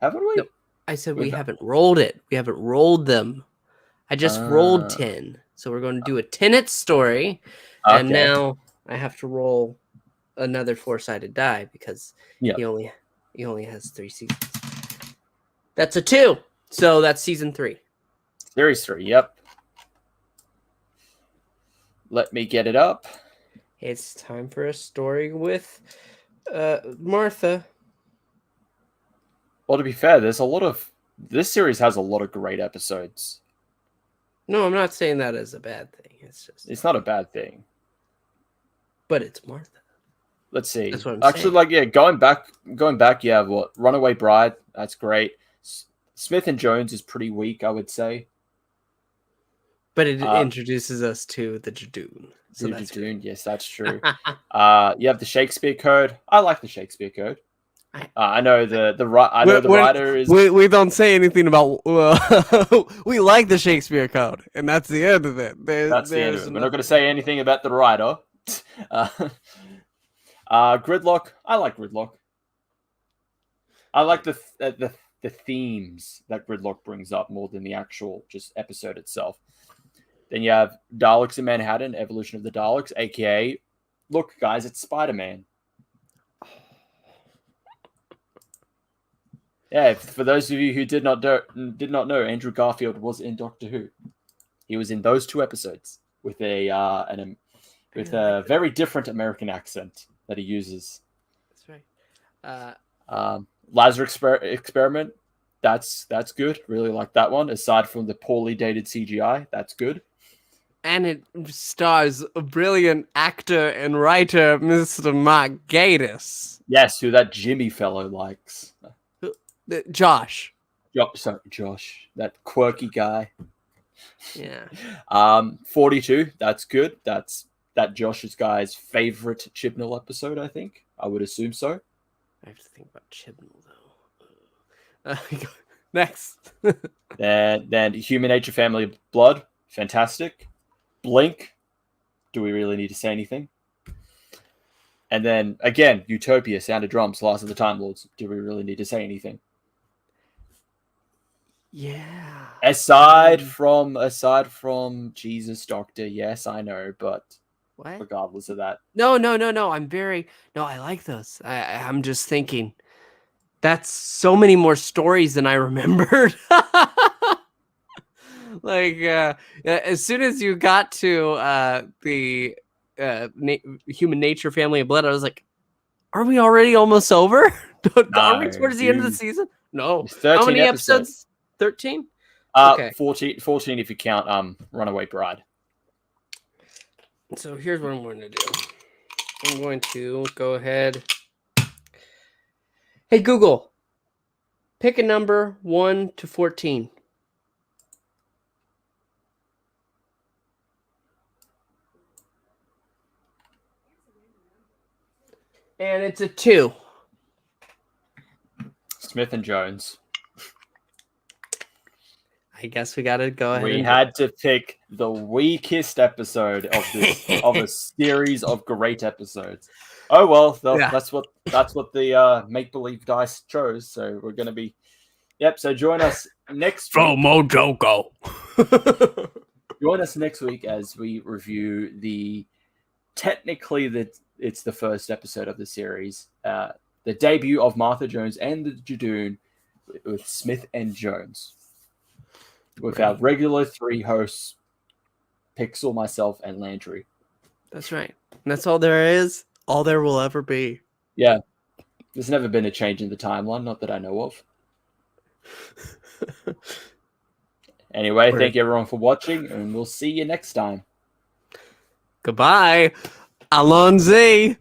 Haven't we? No, I said we haven't rolled it. We haven't rolled them. I just rolled 10. So we're going to do a 10th story. Okay. And now I have to roll another four-sided die because he only has 3 seasons. That's a 2. So that's season 3. Series 3, yep. Let me get it up. It's time for a story with Martha. Well, to be fair, this series has a lot of great episodes. No, I'm not saying that as a bad thing. It's not a bad thing. But it's Martha. Let's see. That's what I'm saying. Going back, yeah, what? Runaway Bride, that's great. Smith and Jones is pretty weak, I would say. But it introduces us to the Jadoon. So Jadoon, yes, that's true. You have the Shakespeare Code. I like the Shakespeare Code. I know the writer is. We don't say anything about. We like the Shakespeare Code, and that's the end of it. That's the end of it. We're not going to say anything about the writer. Gridlock. I like Gridlock. I like the themes that Gridlock brings up more than the actual just episode itself. Then you have Daleks in Manhattan, Evolution of the Daleks, aka, look guys, it's Spider-Man. Yeah, for those of you who did not know, Andrew Garfield was in Doctor Who. He was in those 2 episodes with a very different American accent that he uses. That's right. Lazarus Experiment, that's good. Really like that one. Aside from the poorly dated CGI, that's good. And it stars a brilliant actor and writer, Mr. Mark Gatiss. Yes, who that Jimmy fellow likes. Josh. Josh, that quirky guy. Yeah. 42, that's good. That's that Josh's guy's favorite Chibnall episode, I think. I would assume so. I have to think about Chibnall, though. Next. then Human Nature Family Blood, fantastic. Blink, do we really need to say anything? And then again, Utopia, Sound of Drums, Last of the Time Lords. Do we really need to say anything? Yeah. Aside from Jesus Doctor, yes, I know, but What? regardless of that. No. I like those. I'm just thinking. That's so many more stories than I remembered. Like, as soon as you got to the Human Nature, Family of Blood, I was like, "Are we already almost over? Are we towards the end of the season?" No. How many episodes? 13. Okay. 14 if you count Runaway Bride. So here's what I'm going to do. I'm going to go ahead. Hey Google, pick a number 1 to 14. And it's a 2. Smith and Jones. I guess we got to go ahead. We had to pick the weakest episode of this of a series of great episodes. Oh well, that's what the make believe dice chose. So we're gonna be, yep. So join us next week. Mojoko. Join us next week as we review it's the first episode of the series, the debut of Martha Jones and the Jadoon with Smith and Jones. With our regular 3 hosts, Pixel, myself, and Landry. That's right. And that's all there is. All there will ever be. Yeah. There's never been a change in the timeline, not that I know of. Anyway, thank you everyone for watching, and we'll see you next time. Goodbye. Alonzi.